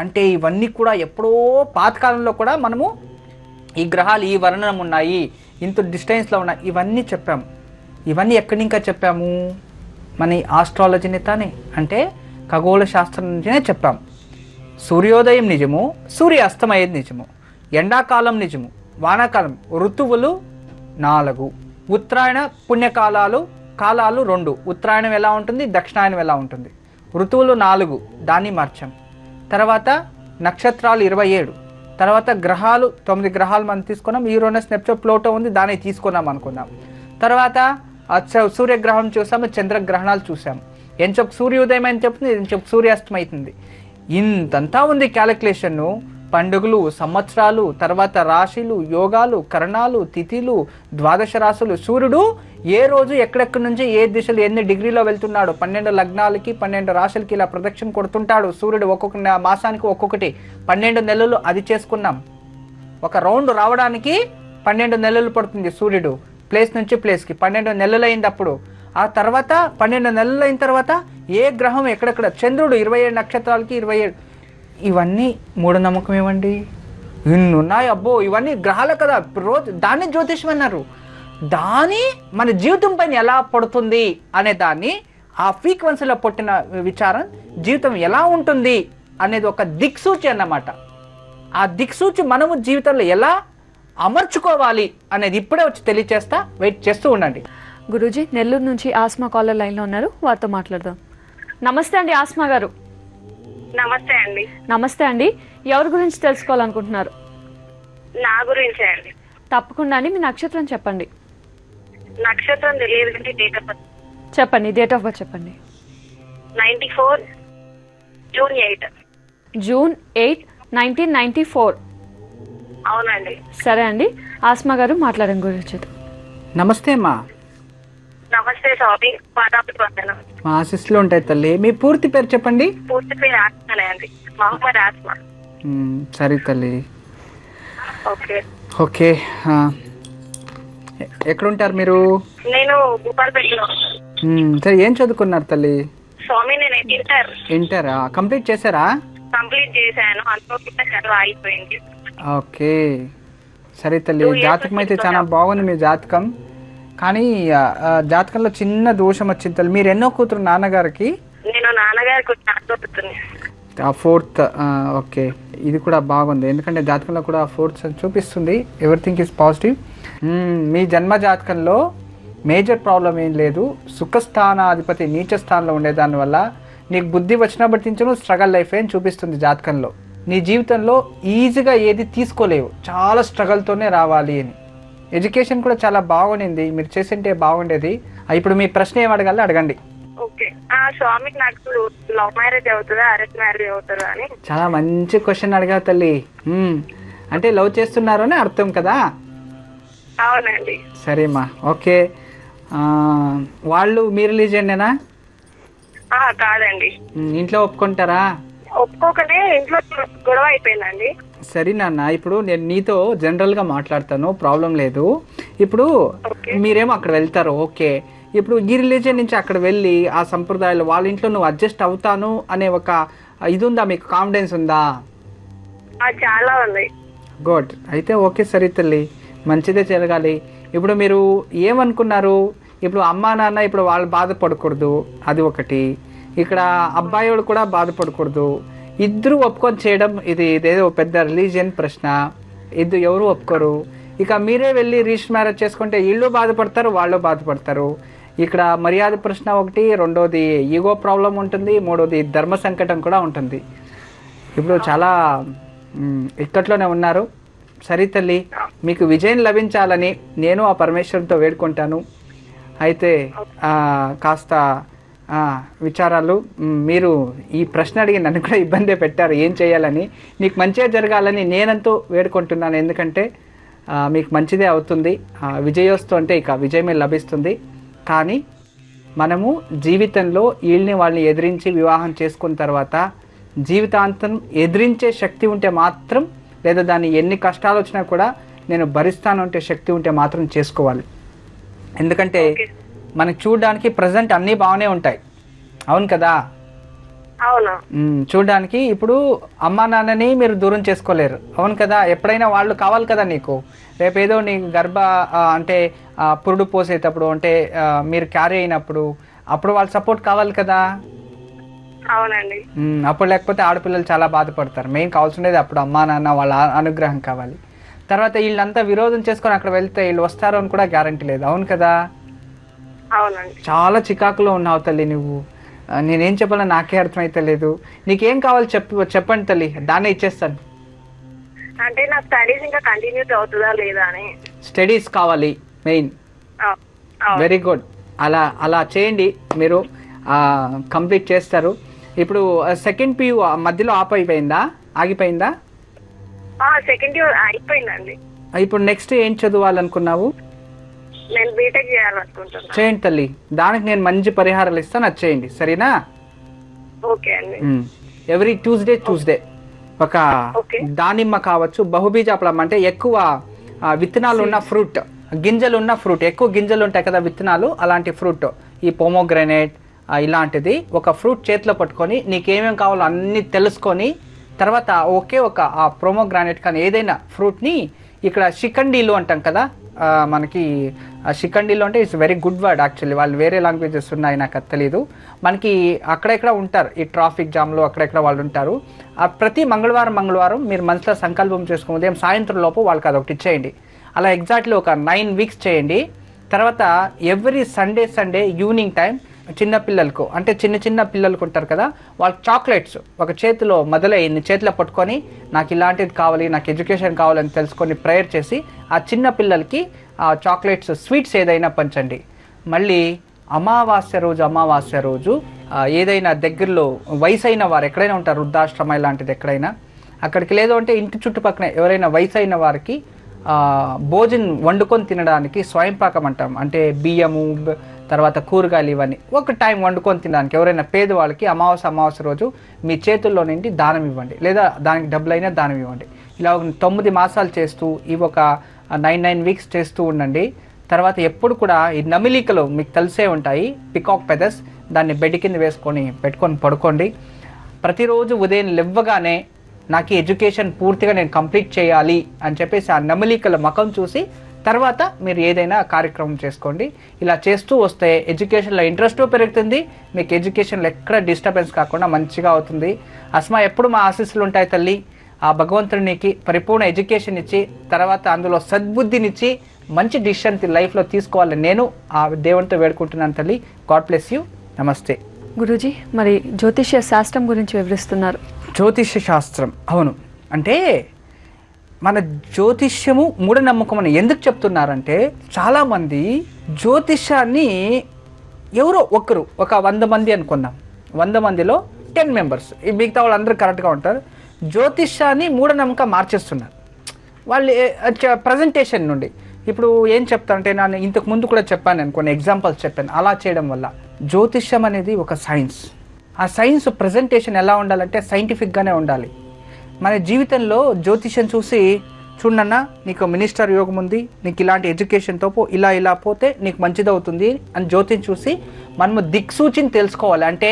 అంటే ఇవన్నీ కూడా ఎప్పుడో పాతకాలంలో కూడా మనము ఈ గ్రహాలు ఈ వర్ణం ఉన్నాయి, ఇంత డిస్టెన్స్లో ఉన్నాయి, ఇవన్నీ చెప్పాం. ఇవన్నీ ఎక్కడి ఇంకా చెప్పాము? మన ఆస్ట్రాలజీని తానే, అంటే ఖగోళ శాస్త్రం నుంచినే చెప్పాం. సూర్యోదయం నిజము, సూర్య అస్తమయ్యేది నిజము, ఎండాకాలం నిజము, వానాకాలం, ఋతువులు 4, ఉత్తరాయణ పుణ్యకాలాలు కాలాలు 2. ఉత్తరాయణం ఎలా ఉంటుంది, దక్షిణాయనం ఎలా ఉంటుంది, ఋతువులు 4, దాన్ని మార్చాం. తర్వాత నక్షత్రాలు 27, తర్వాత గ్రహాలు 9 గ్రహాలు మనం తీసుకున్నాం. యురేనస్, నెప్చూన్, ప్లూటో ఉంది, దాన్ని తీసుకున్నాం అనుకుందాం. తర్వాత సూర్యగ్రహం చూసాము, చంద్రగ్రహణాలు చూసాము. ఎంచొక్క సూర్యోదయం అని చెప్తుంది, ఎంచొక్క సూర్యాస్తం అవుతుంది. ఇంతంతా ఉంది క్యాలిక్యులేషన్ను. పండుగలు, సంవత్సరాలు, తర్వాత రాశులు, యోగాలు, కరణాలు, తిథిలు, ద్వాదశ రాశులు, సూర్యుడు ఏ రోజు ఎక్కడెక్కడి నుంచి ఏ దిశలు ఎన్ని డిగ్రీలో వెళ్తున్నాడు, 12 లగ్నాలకి 12 రాశులకి ఇలా ప్రదక్షిణ కొడుతుంటాడు సూర్యుడు. ఒక్కొక్క మాసానికి ఒక్కొక్కటి 12 నెలలు అది చేసుకున్నాం. ఒక రౌండ్ రావడానికి 12 నెలలు పడుతుంది సూర్యుడు ప్లేస్ నుంచి ప్లేస్కి. 12 నెలలు అయింది. ఆ తర్వాత 12 నెలలు అయిన తర్వాత ఏ గ్రహం ఎక్కడెక్కడ, చంద్రుడు 27 నక్షత్రాలకి 27. ఇవన్నీ మూఢనమ్మకం ఏమండి? ఇన్ని ఉన్నాయి అబ్బో, ఇవన్నీ గ్రహాలు కదా, రోజు దాన్ని జ్యోతిషం అన్నారు. దాని మన జీవితం పైన ఎలా పడుతుంది అనే దాన్ని, ఆ ఫ్రీక్వెన్సీలో పుట్టిన విచారం జీవితం ఎలా ఉంటుంది అనేది ఒక దిక్సూచి అన్నమాట. ఆ దిక్సూచి మనము జీవితంలో ఎలా అమర్చుకోవాలి అనేది ఇప్పుడే వచ్చి తెలియచేస్తా, వెయిట్ చేస్తూ ఉండండి. గురూజీ, నెల్లూరు నుంచి ఆస్మా కాలర్ లైన్లో ఉన్నారు, వారితో మాట్లాడదాం. నమస్తే అండి ఆస్మా గారు. నమస్తే అండి. నమస్తే అండి, ఎవరి గురించి తెలుసుకోవాలనుకుంటున్నారు? నా గురించే అండి. తప్పకుండా అండి, మీ నక్షత్రం చెప్పండి. నక్షత్రం తెలియదు కంటే డేట్ ఆఫ్ బర్త్ చెప్పండి, డేట్ ఆఫ్ బర్త్ చెప్పండి. 94 జూన్ 8. జూన్ 8, 1994. అవునండి. సరే అండి, ఆస్మా గారు మాట్లాడండి గురించి. నమస్తే అమ్మా. నమస్తే స్వామి, పాదాపతి వందనం. మా ఆశీస్సులు ఉంటాయి తల్లి. మీ పూర్తి పేరు చెప్పండి. పూర్తి పేరు ఆస్మానే అండి, మహమ్మద్ ఆస్మా. సరే తల్లి. ఓకే ఓకే, ఎక్కడుంటారు మీరు? నేను భూపాల్పేటలో. సరే, ఏం చదువుకున్నారు తల్లి? స్వామి నేను ఇంటరా కంప్లీట్ చేశారా? కంప్లీట్ చేశాను, అనుకోకుండా చదువు ఆగిపోయింది. ఓకే సరే తల్లి, జాతకం అయితే చాలా బాగుంది మీ జాతకం. కానీ జాతకంలో చిన్న దోషం వచ్చింది తల్లి. మీరు ఎన్నో కూతురు నాన్నగారికి? నేను నాన్నగారికి 4th. ఓకే, ఇది కూడా బాగుంది, ఎందుకంటే జాతకంలో కూడా 4th చూపిస్తుంది. Everything is positive. మీ జన్మ జాతకంలో మేజర్ ప్రాబ్లం ఏం లేదు. సుఖస్థానాధిపతి నీచ స్థానంలో ఉండేదాని వల్ల నీకు బుద్ధి వచ్చినప్పటి నుంచి స్ట్రగల్ లైఫ్ అని చూపిస్తుంది జాతకంలో. నీ జీవితంలో ఈజీగా ఏది తీసుకోలేవు, చాలా స్ట్రగల్తోనే రావాలి అని. ఎడ్యుకేషన్ కూడా చాలా బాగుండింది, మీరు చేసింటే బాగుండేది. ఇప్పుడు మీ ప్రశ్న ఏం అడగాలి అడగండి. ఓకే, స్వామి నాకు లవ్ మ్యారేజ్ అవుతుందా అరేంజ్ మ్యారేజ్ అవుతుందా అని? చాలా మంచి క్వశ్చన్ అడిగా తల్లి. అంటే లవ్ చేస్తున్నారు అని అర్థం కదా? అవునండి. సరేమ్మా, ఓకే. వాళ్ళు మీ రిలీజియనేనా? కాదండి. ఇంట్లో ఒప్పుకుంటారా? ఒప్పుకోకనే ఇంట్లో గొడవ అయిపోయిందండి. సరే నాన్న, ఇప్పుడు నేను నీతో జనరల్గా మాట్లాడతాను, ప్రాబ్లం లేదు. ఇప్పుడు మీరేమో అక్కడ వెళ్తారు, ఓకే. ఇప్పుడు ఈ రిలీజియన్ నుంచి అక్కడ వెళ్ళి ఆ సంప్రదాయాలు వాళ్ళ ఇంట్లో నువ్వు అడ్జస్ట్ అవుతాను అనే ఒక ఇది ఉందా మీకు? కాన్ఫిడెన్స్ ఉందా? చాలా ఉంది. గుడ్, అయితే ఓకే సరే తల్లి, మంచిదే జరగాలి. ఇప్పుడు మీరు ఏమనుకున్నారు? ఇప్పుడు అమ్మా నాన్న ఇప్పుడు వాళ్ళు బాధపడకూడదు, అది ఒకటి. ఇక్కడ అబ్బాయి వాడు కూడా బాధపడకూడదు. ఇద్దరు ఒప్పుకొని చేయడం ఇదేదో పెద్ద రిలీజియన్ ప్రశ్న. ఇద్దరు ఎవరు ఒప్పుకోరు. ఇక మీరే వెళ్ళి రిజిస్టర్ మ్యారేజ్ చేసుకుంటే వీళ్ళు బాధపడతారు, వాళ్ళు బాధపడతారు. ఇక్కడ మర్యాద ప్రశ్న ఒకటి, రెండోది ఈగో ప్రాబ్లం ఉంటుంది, మూడోది ధర్మ సంకటం కూడా ఉంటుంది. ఇప్పుడు చాలా ఇక్కట్లోనే ఉన్నారు. సరే తల్లి, మీకు విజయం లభించాలని నేను ఆ పరమేశ్వరునితో వేడుకుంటాను. అయితే కాస్త విచారాలు, మీరు ఈ ప్రశ్న అడిగి నన్ను కూడా ఇబ్బంది పెట్టారు ఏం చేయాలని. నీకు మంచిగా జరగాలని నేనంతూ వేడుకుంటున్నాను, ఎందుకంటే మీకు మంచిదే అవుతుంది. విజయోస్తు అంటే ఇక విజయమే లభిస్తుంది. కానీ మనము జీవితంలో వీళ్ళని వాళ్ళని ఎదిరించి వివాహం చేసుకున్న తర్వాత జీవితాంతం ఎదిరించే శక్తి ఉంటే మాత్రం, లేదా దాన్ని ఎన్ని కష్టాలు వచ్చినా కూడా నేను భరిస్తాను అంటే శక్తి ఉంటే మాత్రం చేసుకోవాలి. ఎందుకంటే మనకి చూడడానికి ప్రజెంట్ అన్నీ బాగానే ఉంటాయి, అవును కదా? అవును. చూడడానికి ఇప్పుడు అమ్మా నాన్నని మీరు దూరం చేసుకోలేరు, అవును కదా? ఎప్పుడైనా వాళ్ళు కావాలి కదా నీకు. రేపేదో నీ అంటే పురుడు పోసేటప్పుడు, అంటే మీరు క్యారీ అయినప్పుడు, అప్పుడు వాళ్ళ సపోర్ట్ కావాలి కదా? అవునండి. అప్పుడు లేకపోతే ఆడపిల్లలు చాలా బాధపడతారు. మెయిన్ కావాల్సిండేది అప్పుడు అమ్మా నాన్న వాళ్ళ అనుగ్రహం కావాలి. తర్వాత వీళ్ళంతా విరోధం చేసుకొని అక్కడ వెళ్తే వీళ్ళు వస్తారు అని కూడా గ్యారంటీ లేదు, అవును కదా? అవునండి. చాలా చికాకులో ఉన్నావు తల్లి నువ్వు. నేనేం చెప్పాలో నాకే అర్థమైతే లేదు. నీకేం కావాలి చెప్పండి తల్లి, దాన్నే ఇచ్చేస్తాను. అంటే నా స్టడీస్ ఇంకా కంటిన్యూ అవుతుందా లేదా అని. స్టడీస్ కావాలి మెయిన్. వెరీ గుడ్, అలా చేయండి, మీరు కంప్లీట్ చేస్తారు. ఇప్పుడు సెకండ్ PU మధ్యలో ఆగిపోయిందా? సెకండ్ ఇయర్ అయిపోయిందండి. ఇప్పుడు నెక్స్ట్ ఏం చదవాలనుకున్నావు? నేను బీటెక్ చేయాలనుకుంటున్నాను. చేయండి తల్లి, దానికి నేను మంచి పరిహారాలు ఇస్తాను, అది చేయండి సరేనా? ఓకే అండి. ఎవ్రీ ట్యూస్డే ఒక దానిమ్మ కావచ్చు, బహుబీజ పలం అంటే ఎక్కువ విత్తనాలు ఉన్న ఫ్రూట్, గింజలు ఉన్న ఫ్రూట్, ఎక్కువ గింజలు ఉంటాయి కదా విత్తనాలు, అలాంటి ఫ్రూట్, ఈ పోమోగ్రనేట్ ఇలాంటిది ఒక ఫ్రూట్ చేతిలో పట్టుకొని నీకేమేమి కావాలో అన్నీ తెలుసుకొని తర్వాత ఒక ఆ పోమోగ్రానైట్ కానీ ఏదైనా ఫ్రూట్ని ఇక్కడ షికండీలు అంటాం కదా, మనకి షికండీలు అంటే it's very good word actually, వాళ్ళు వేరే లాంగ్వేజెస్ ఉన్నాయి నాకు అది తెలీదు. మనకి అక్కడెక్కడ ఉంటారు ఈ ట్రాఫిక్ జామ్లో, అక్కడెక్కడ వాళ్ళు ఉంటారు. ప్రతి మంగళవారం మీరు మనసులో సంకల్పం చేసుకుని ఉదయం సాయంత్రం లోపు వాళ్ళకి అదొకటి ఇచ్చేయండి. అలా ఎగ్జాక్ట్లీ ఒక 9 weeks చేయండి. తర్వాత ఎవ్రీ సండే ఈవినింగ్ టైం చిన్న పిల్లలకు అంటే చిన్న పిల్లలకు ఉంటారు కదా, వాళ్ళకి చాక్లెట్స్ ఒక చేతిలో మొదలయ్యింది చేతిలో పట్టుకొని నాకు ఇలాంటిది కావాలి, నాకు ఎడ్యుకేషన్ కావాలని తెలుసుకొని ప్రేయర్ చేసి ఆ చిన్న పిల్లలకి ఆ చాక్లెట్స్ స్వీట్స్ ఏదైనా పంచండి. మళ్ళీ అమావాస్య రోజు ఏదైనా దగ్గరలో వయసైన వారు ఎక్కడైనా ఉంటారు, వృద్ధాశ్రమ ఇలాంటిది ఎక్కడైనా, అక్కడికి లేదు అంటే ఇంటి చుట్టుపక్కల ఎవరైనా వయసైన వారికి భోజనం వండుకొని తినడానికి స్వయంపాకం అంటాం, అంటే బియ్యము తర్వాత కూరగాయలు ఇవన్నీ ఒక టైం వండుకొని తినడానికి ఎవరైనా పేదవాళ్ళకి అమావాస్య రోజు మీ చేతుల్లో నుండి దానం ఇవ్వండి, లేదా దానికి డబ్బులైనా దానం ఇవ్వండి. ఇలా 9 మాసాలు చేస్తూ ఇవి ఒక 9 weeks చేస్తూ ఉండండి. తర్వాత ఎప్పుడు కూడా ఈ నమిలికలు మీకు తెలిసే ఉంటాయి, పికాక్ ఫెదర్స్, దాన్ని బెడ్ కింద వేసుకొని పెట్టుకొని పడుకోండి. ప్రతిరోజు ఉదయం లేవగానే నాకు ఎడ్యుకేషన్ పూర్తిగా నేను కంప్లీట్ చేయాలి అని చెప్పేసి ఆ నమిలికల ముఖం చూసి తర్వాత మీరు ఏదైనా కార్యక్రమం చేసుకోండి. ఇలా చేస్తూ వస్తే ఎడ్యుకేషన్లో ఇంట్రెస్ట్ పెరుగుతుంది, మీకు ఎడ్యుకేషన్లో ఎక్కడ డిస్టర్బెన్స్ కాకుండా మంచిగా అవుతుంది. అస్మా ఎప్పుడు మా ఆశీస్సులు ఉంటాయి తల్లి. ఆ భగవంతునికి పరిపూర్ణ ఎడ్యుకేషన్ ఇచ్చి తర్వాత అందులో సద్బుద్ధినిచ్చి మంచి డిసిషన్ లైఫ్లో తీసుకోవాలని నేను ఆ దేవునితో వేడుకుంటున్నాను తల్లి. God bless you. నమస్తే. గురూజీ, మరి జ్యోతిష్య శాస్త్రం గురించి వివరిస్తున్నారు. జ్యోతిష్య శాస్త్రం, అవును, అంటే మన జ్యోతిష్యము మూఢనమ్మకం అని ఎందుకు చెప్తున్నారంటే చాలామంది జ్యోతిష్యాన్ని ఎవరో ఒకరు ఒక 100 మంది అనుకుందాం, 100 మందిలో 10 members, ఈ మిగతా వాళ్ళు అందరూ కరెక్ట్గా ఉంటారు, జ్యోతిష్యాన్ని మూఢనమ్మకం మార్చేస్తున్నారు వాళ్ళు ప్రజెంటేషన్ నుండి. ఇప్పుడు ఏం చెప్తారంటే నేను ఇంతకు ముందు కూడా చెప్పాను, నేను కొన్ని ఎగ్జాంపుల్స్ చెప్పాను. అలా చేయడం వల్ల జ్యోతిష్యం అనేది ఒక సైన్స్, ఆ సైన్స్ ప్రజెంటేషన్ ఎలా ఉండాలంటే సైంటిఫిక్గానే ఉండాలి. మన జీవితంలో జ్యోతిష్యం చూసి చూడన్నా నీకు మినిస్టర్ యోగం ఉంది, నీకు ఇలాంటి ఎడ్యుకేషన్తో ఇలా పోతే నీకు మంచిదవుతుంది అని జ్యోతిషం చూసి మనము దిక్సూచిని తెలుసుకోవాలి. అంటే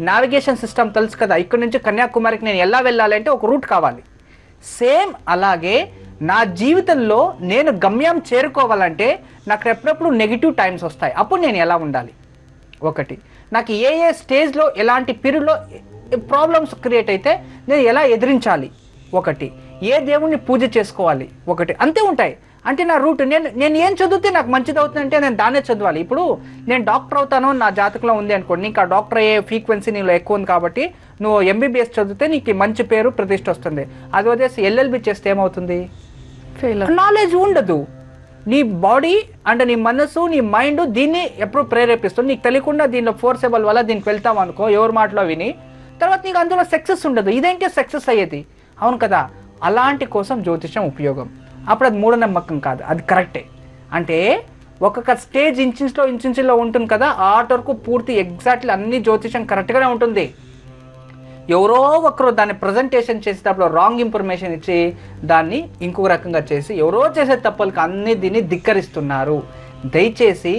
నావిగేషన్ సిస్టమ్ తెలుసు కదా, ఇక్కడ నుంచి కన్యాకుమారికి నేను ఎలా వెళ్ళాలంటే ఒక రూట్ కావాలి. సేమ్ అలాగే నా జీవితంలో నేను గమ్యం చేరుకోవాలంటే నాకు ఎప్పుడప్పుడు నెగిటివ్ టైమ్స్ వస్తాయి, అప్పుడు నేను ఎలా ఉండాలి, ఒకటి నాకు ఏ స్టేజ్లో ఎలాంటి పీరియడ్లో ప్రాబ్లమ్స్ క్రియేట్ అయితే నేను ఎలా ఎదిరించాలి, ఒకటి ఏ దేవుణ్ణి పూజ చేసుకోవాలి, ఒకటి అంతే ఉంటాయి. అంటే నా రూట్ నేను ఏం చదివితే నాకు మంచిది అవుతుందంటే నేను దాన్నే చదవాలి. ఇప్పుడు నేను డాక్టర్ అవుతాను నా జాతకంలో ఉంది అనుకోండి, నీకు ఆ డాక్టర్ అయ్యే ఫ్రీక్వెన్సీ నీలో ఎక్కువ ఉంది కాబట్టి నువ్వు ఎంబీబీఎస్ చదివితే నీకు మంచి పేరు ప్రతిష్ట వస్తుంది. అది వదిలేసి ఎల్ఎల్బి చేస్తే ఏమవుతుంది, నాలెడ్జ్ ఉండదు. నీ బాడీ అండ్ నీ మనసు నీ మైండ్ దీన్ని ఎప్పుడు ప్రేరేపిస్తుంది, నీకు తెలియకుండా దీనిలో ఫోర్సెబుల్ వల్ల దీనికి వెళ్తాం అనుకో ఎవరి మాటలో విని, తర్వాత నీకు అందులో సక్సెస్ ఉండదు. ఇదేంటి సక్సెస్ అయ్యేది, అవును కదా. అలాంటి కోసం జ్యోతిషం ఉపయోగం. అప్పుడు అది మూఢనమ్మకం కాదు, అది కరెక్టే. అంటే ఒక్కొక్క స్టేజ్ ఇంచులో ఉంటుంది కదా, ఆర్ట్ వరకు పూర్తి ఎగ్జాక్ట్లీ అన్ని జ్యోతిషం కరెక్ట్గానే ఉంటుంది. ఎవరో ఒకరు దాన్ని ప్రజెంటేషన్ చేసేటప్పుడు రాంగ్ ఇన్ఫర్మేషన్ ఇచ్చి దాన్ని ఇంకొక రకంగా చేసి ఎవరో చేసే తప్పులకు అన్ని దీన్ని ధిక్కరిస్తున్నారు. దయచేసి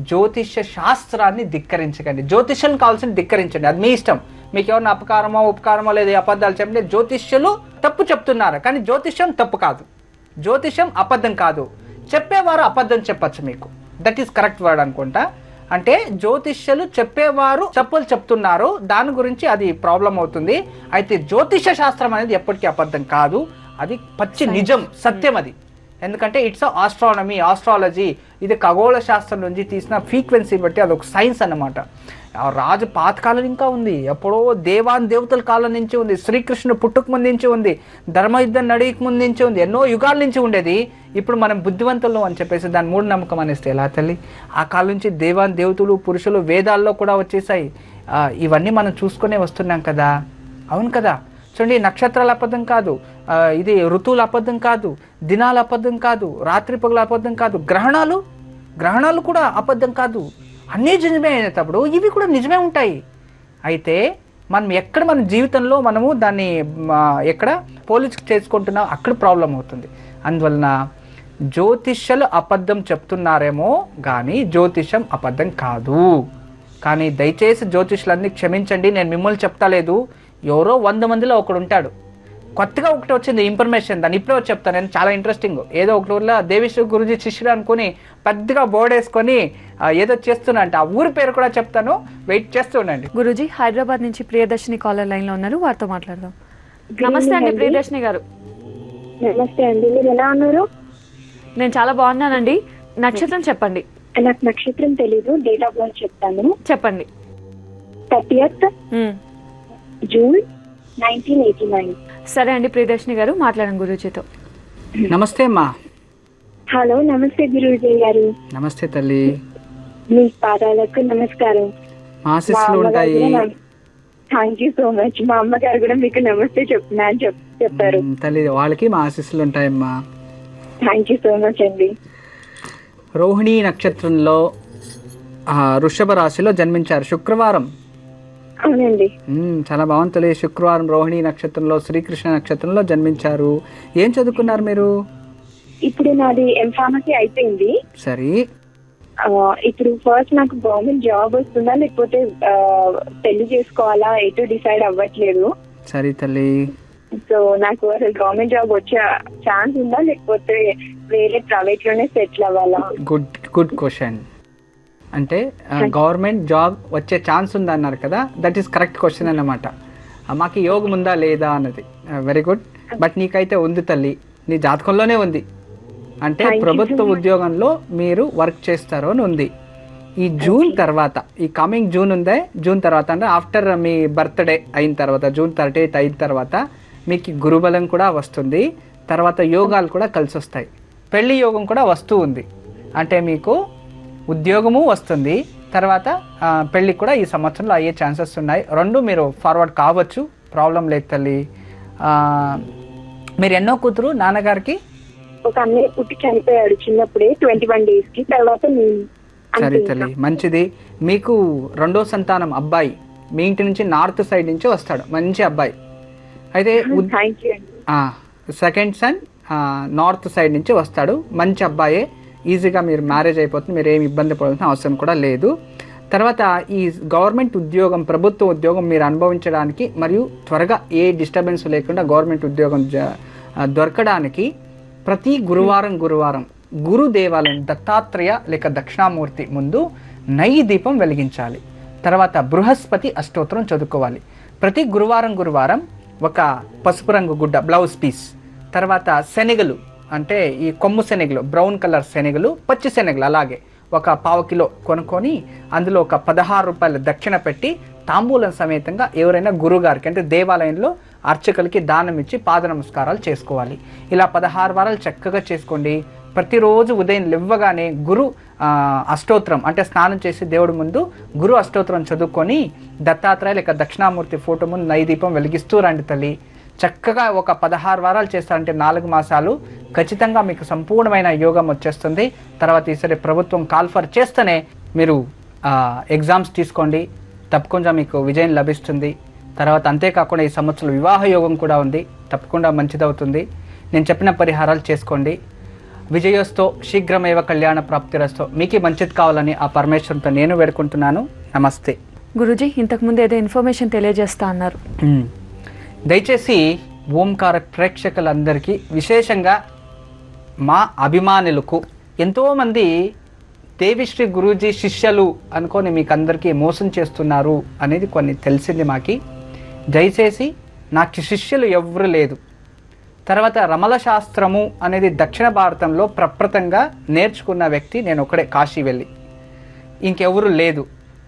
జ్యోతిష్య శాస్త్రాన్ని ధిక్కరించకండి, జ్యోతిష్యం కావాల్సింది ధిక్కరించండి, అది మీ ఇష్టం. మీకు ఎవరిని అపకారమో ఉపకారమో లేదా అబద్ధాలు చెప్పండి, జ్యోతిష్యులు తప్పు చెప్తున్నారు కానీ జ్యోతిష్యం తప్పు కాదు, జ్యోతిష్యం అబద్ధం కాదు. చెప్పేవారు అబద్ధం చెప్పచ్చు మీకు, దట్ ఈస్ కరెక్ట్ వర్డ్ అనుకుంటా. అంటే జ్యోతిష్యులు చెప్పేవారు తప్పులు చెప్తున్నారు, దాని గురించి అది ప్రాబ్లం అవుతుంది. అయితే జ్యోతిష శాస్త్రం అనేది ఎప్పటికీ అబద్ధం కాదు, అది పచ్చి నిజం, సత్యం అది. ఎందుకంటే ఇట్స్ ఆస్ట్రాలజీ, ఇది ఖగోళ శాస్త్రం నుంచి తీసిన ఫ్రీక్వెన్సీ బట్టి అదొక సైన్స్ అన్నమాట. రాజు పాతకాలం ఇంకా ఉంది, ఎప్పుడో దేవతల కాలం నుంచి ఉంది, శ్రీకృష్ణుడు పుట్టుక ముందు నుంచి ఉంది, ధర్మయుద్ధం నడికి ముందు నుంచి ఉంది, ఎన్నో యుగాల నుంచి ఉండేది. ఇప్పుడు మనం బుద్ధివంతులు అని చెప్పేసి దాని మూఢనమ్మకం అనేస్తే ఎలా తల్లి? ఆ కాలం నుంచి దేవతలు పురుషులు వేదాల్లో కూడా వచ్చేసాయి. ఇవన్నీ మనం చూసుకునే వస్తున్నాం కదా, అవును కదా. చూడండి, నక్షత్రాల అబద్ధం కాదు, ఇది ఋతువులు అబద్ధం కాదు, దినాలు అబద్ధం కాదు, రాత్రి పగలు అబద్ధం కాదు, గ్రహణాలు కూడా అబద్ధం కాదు. అన్నీ నిజమే అయినప్పుడు ఇవి కూడా నిజమే ఉంటాయి. అయితే మనం ఎక్కడ మన జీవితంలో మనము దాన్ని ఎక్కడ పోలిక చేసుకుంటున్నాం, అక్కడ ప్రాబ్లం అవుతుంది. అందువలన జ్యోతిష్యులు అబద్ధం చెప్తున్నారేమో కానీ జ్యోతిషం అబద్ధం కాదు. కానీ దయచేసి జ్యోతిష్యులన్నీ క్షమించండి, నేను మిమ్మల్ని చెప్తాలేదు. ఎవరో 100 మందిలో ఒకడు ఉంటాడు, కొత్తగా ఒకటి వచ్చింది ఇన్ఫర్మేషన్, దాన్ని ఇప్పుడే వచ్చి చెప్తాను నేను, చాలా ఇంట్రెస్టింగ్. ఏదో ఒకటి ఊళ్ళో దేవిశ్రీ గురుజీ శిష్యుడు అనుకుని పెద్దగా బోర్డు వేసుకొని ఏదో చేస్తున్నా అంటే ఆ ఊరి పేరు కూడా చెప్తాను, వెయిట్ చేస్తూ ఉండండి. గురూజీ, హైదరాబాద్ నుంచి ప్రియదర్శిని కాలర్ లైన్ లో ఉన్నారు, వారితో మాట్లాడదాం. నమస్తే అండి ప్రియదర్శిని గారు. నమస్తే అండి, మీరు ఎలా ఉన్నారు? నేను చాలా బాగున్నానండి. నక్షత్రం చెప్పండి. నాకు నక్షత్రం తెలీదు, డేట్ ఆఫ్ బర్త్ చెప్తాను. చెప్పండి. 30th June 1989. సరే అండి ప్రియదర్శిని గారు, మాట్లాడండి గురూజీతో. నమస్తే అమ్మా. హలో, నమస్తే గురూజీ గారు. నమస్తే తల్లి. మీ పాదాలకు నమస్కారం. మా ఆశీస్సులు ఉంటాయి. Thank you so much. మా అమ్మగారు కూడా మీకు నమస్తే చెప్తున్నా అని చెప్పారు. తల్లి, వాళ్ళకి మా ఆశీస్సులు ఉంటాయమ్మా. థ్యాంక్ యూ సో మచ్ అండి. రోహిణి నక్షత్రంలో వృషభ రాశిలో జన్మించారు, శుక్రవారం. అవునండి. చాలా బాగుంది తల్లి. శుక్రవారం రోహిణి నక్షత్రంలో శ్రీకృష్ణ నక్షత్రంలో జన్మించారు. ఏం చదువుకున్నారు మీరు? ఇప్పుడు నాది ఎంఫార్మసీ అయిపోయింది. సరే, ఇప్పుడు ఫస్ట్ నాకు గవర్నమెంట్ జాబ్ వస్తుందా లేకపోతే పెళ్లి చేసుకోవాలా ఎటు డిసైడ్ అవ్వట్లేదు. సరే తల్లి. సో నాకు అసలు గవర్నమెంట్ జాబ్ వచ్చే ఛాన్స్ ఉందా లేకపోతే వేరే ప్రైవేట్ లోనే సెటిల్ అవ్వాలా? Good question. అంటే గవర్నమెంట్ జాబ్ వచ్చే ఛాన్స్ ఉందా అన్నారు కదా, దట్ ఈస్ కరెక్ట్ క్వశ్చన్ అన్నమాట. మాకు యోగం ఉందా లేదా అన్నది. Very good. బట్ నీకైతే ఉంది తల్లి, నీ జాతకంలోనే ఉంది. అంటే ప్రభుత్వ ఉద్యోగంలో మీరు వర్క్ చేస్తారు అని ఉంది. ఈ జూన్ తర్వాత, ఈ కమింగ్ జూన్ ఉందే, జూన్ తర్వాత అంటే ఆఫ్టర్ మీ బర్త్డే అయిన తర్వాత, జూన్ 30th అయిన తర్వాత మీకు గురుబలం కూడా వస్తుంది. తర్వాత యోగాలు కూడా కలిసి వస్తాయి. పెళ్లి యోగం కూడా వస్తూ ఉంది. అంటే మీకు ఉద్యోగము వస్తుంది, తర్వాత పెళ్ళి కూడా ఈ సంవత్సరంలో అయ్యే ఛాన్సెస్ ఉన్నాయి. రెండు మీరు ఫార్వర్డ్ కావచ్చు, ప్రాబ్లం లేదు తల్లి. మీరు ఎన్నో కూతురు నాన్నగారికి? ఒక అన్నయ్య పుట్టి చనిపోయాడు చిన్నప్పుడే 21 days కి. తర్వాత సరే తల్లి, మంచిది. మీకు రెండో సంతానం అబ్బాయి మీ ఇంటి నుంచి నార్త్ సైడ్ నుంచి వస్తాడు, మంచి అబ్బాయి. అయితే సెకండ్ సన్ నార్త్ సైడ్ నుంచి వస్తాడు, మంచి అబ్బాయే. ఈజీగా మీరు మ్యారేజ్ అయిపోతుంది, మీరు ఏమి ఇబ్బంది పడాల్సిన అవసరం కూడా లేదు. తర్వాత ఈ గవర్నమెంట్ ఉద్యోగం, ప్రభుత్వ ఉద్యోగం మీరు అనుభవించడానికి మరియు త్వరగా ఏ డిస్టర్బెన్స్ లేకుండా గవర్నమెంట్ ఉద్యోగం దొరకడానికి ప్రతి గురువారం గురు దేవాలయం దత్తాత్రేయ లేక దక్షిణామూర్తి ముందు నెయ్యి దీపం వెలిగించాలి. తర్వాత బృహస్పతి అష్టోత్తరం చదువుకోవాలి. ప్రతి గురువారం ఒక పసుపు రంగు గుడ్డ, బ్లౌజ్ పీస్, తర్వాత శనగలు, అంటే ఈ కొమ్ము శనగలు, బ్రౌన్ కలర్ శనగలు, పచ్చి శనగలు అలాగే ఒక 1/4 కిలో కొనుక్కొని అందులో ఒక 16 రూపాయలు దక్షిణ పెట్టి తాంబూలం సమేతంగా ఎవరైనా గురుగారికి అంటే దేవాలయంలో అర్చకులకి దానం ఇచ్చి పాద నమస్కారాలు చేసుకోవాలి. ఇలా 16 వారాలు చక్కగా చేసుకోండి. ప్రతిరోజు ఉదయం లేవగానే గురు అష్టోత్తరం అంటే స్నానం చేసి దేవుడి ముందు గురు అష్టోత్తరం చదువుకొని దత్తాత్రేయ లేక దక్షిణామూర్తి ఫోటో ముందు నైదీపం వెలిగిస్తూ రండి తల్లి. చక్కగా ఒక 16 వారాలు చేస్తారంటే 4 మాసాలు ఖచ్చితంగా మీకు సంపూర్ణమైన యోగం వచ్చేస్తుంది. తర్వాత ఈసారి ప్రభుత్వం కాల్ఫర్ చేస్తేనే మీరు ఎగ్జామ్స్ తీసుకోండి, తప్పకుండా మీకు విజయం లభిస్తుంది. తర్వాత అంతేకాకుండా ఈ సంవత్సరం వివాహ యోగం కూడా ఉంది, తప్పకుండా మంచిదవుతుంది. నేను చెప్పిన పరిహారాలు చేసుకోండి. విజయోస్తో శీఘ్రమేవ కళ్యాణ ప్రాప్తిరస్తో. మీకు మంచిది కావాలని ఆ పరమేశ్వరునితో నేను వేడుకుంటున్నాను. నమస్తే. గురూజీ, ఇంతకుముందు ఏదో ఇన్ఫర్మేషన్ తెలియజేస్తా అన్నారు. దయచేసి ఓంకార ప్రేక్షకులందరికీ, విశేషంగా మా అభిమానులకు, ఎంతోమంది దేవిశ్రీ గురూజీ శిష్యులు అనుకొని మీకు అందరికీ మోసం చేస్తున్నారు అనేది కొన్ని తెలిసింది మాకి. దయచేసి నాకు శిష్యులు ఎవరు లేదు. తర్వాత రమల శాస్త్రము అనేది దక్షిణ భారతంలో ప్రప్రథంగా నేర్చుకున్న వ్యక్తి నేను ఒకడే, కాశీ వెళ్ళి. ఇంకెవరు లేదు.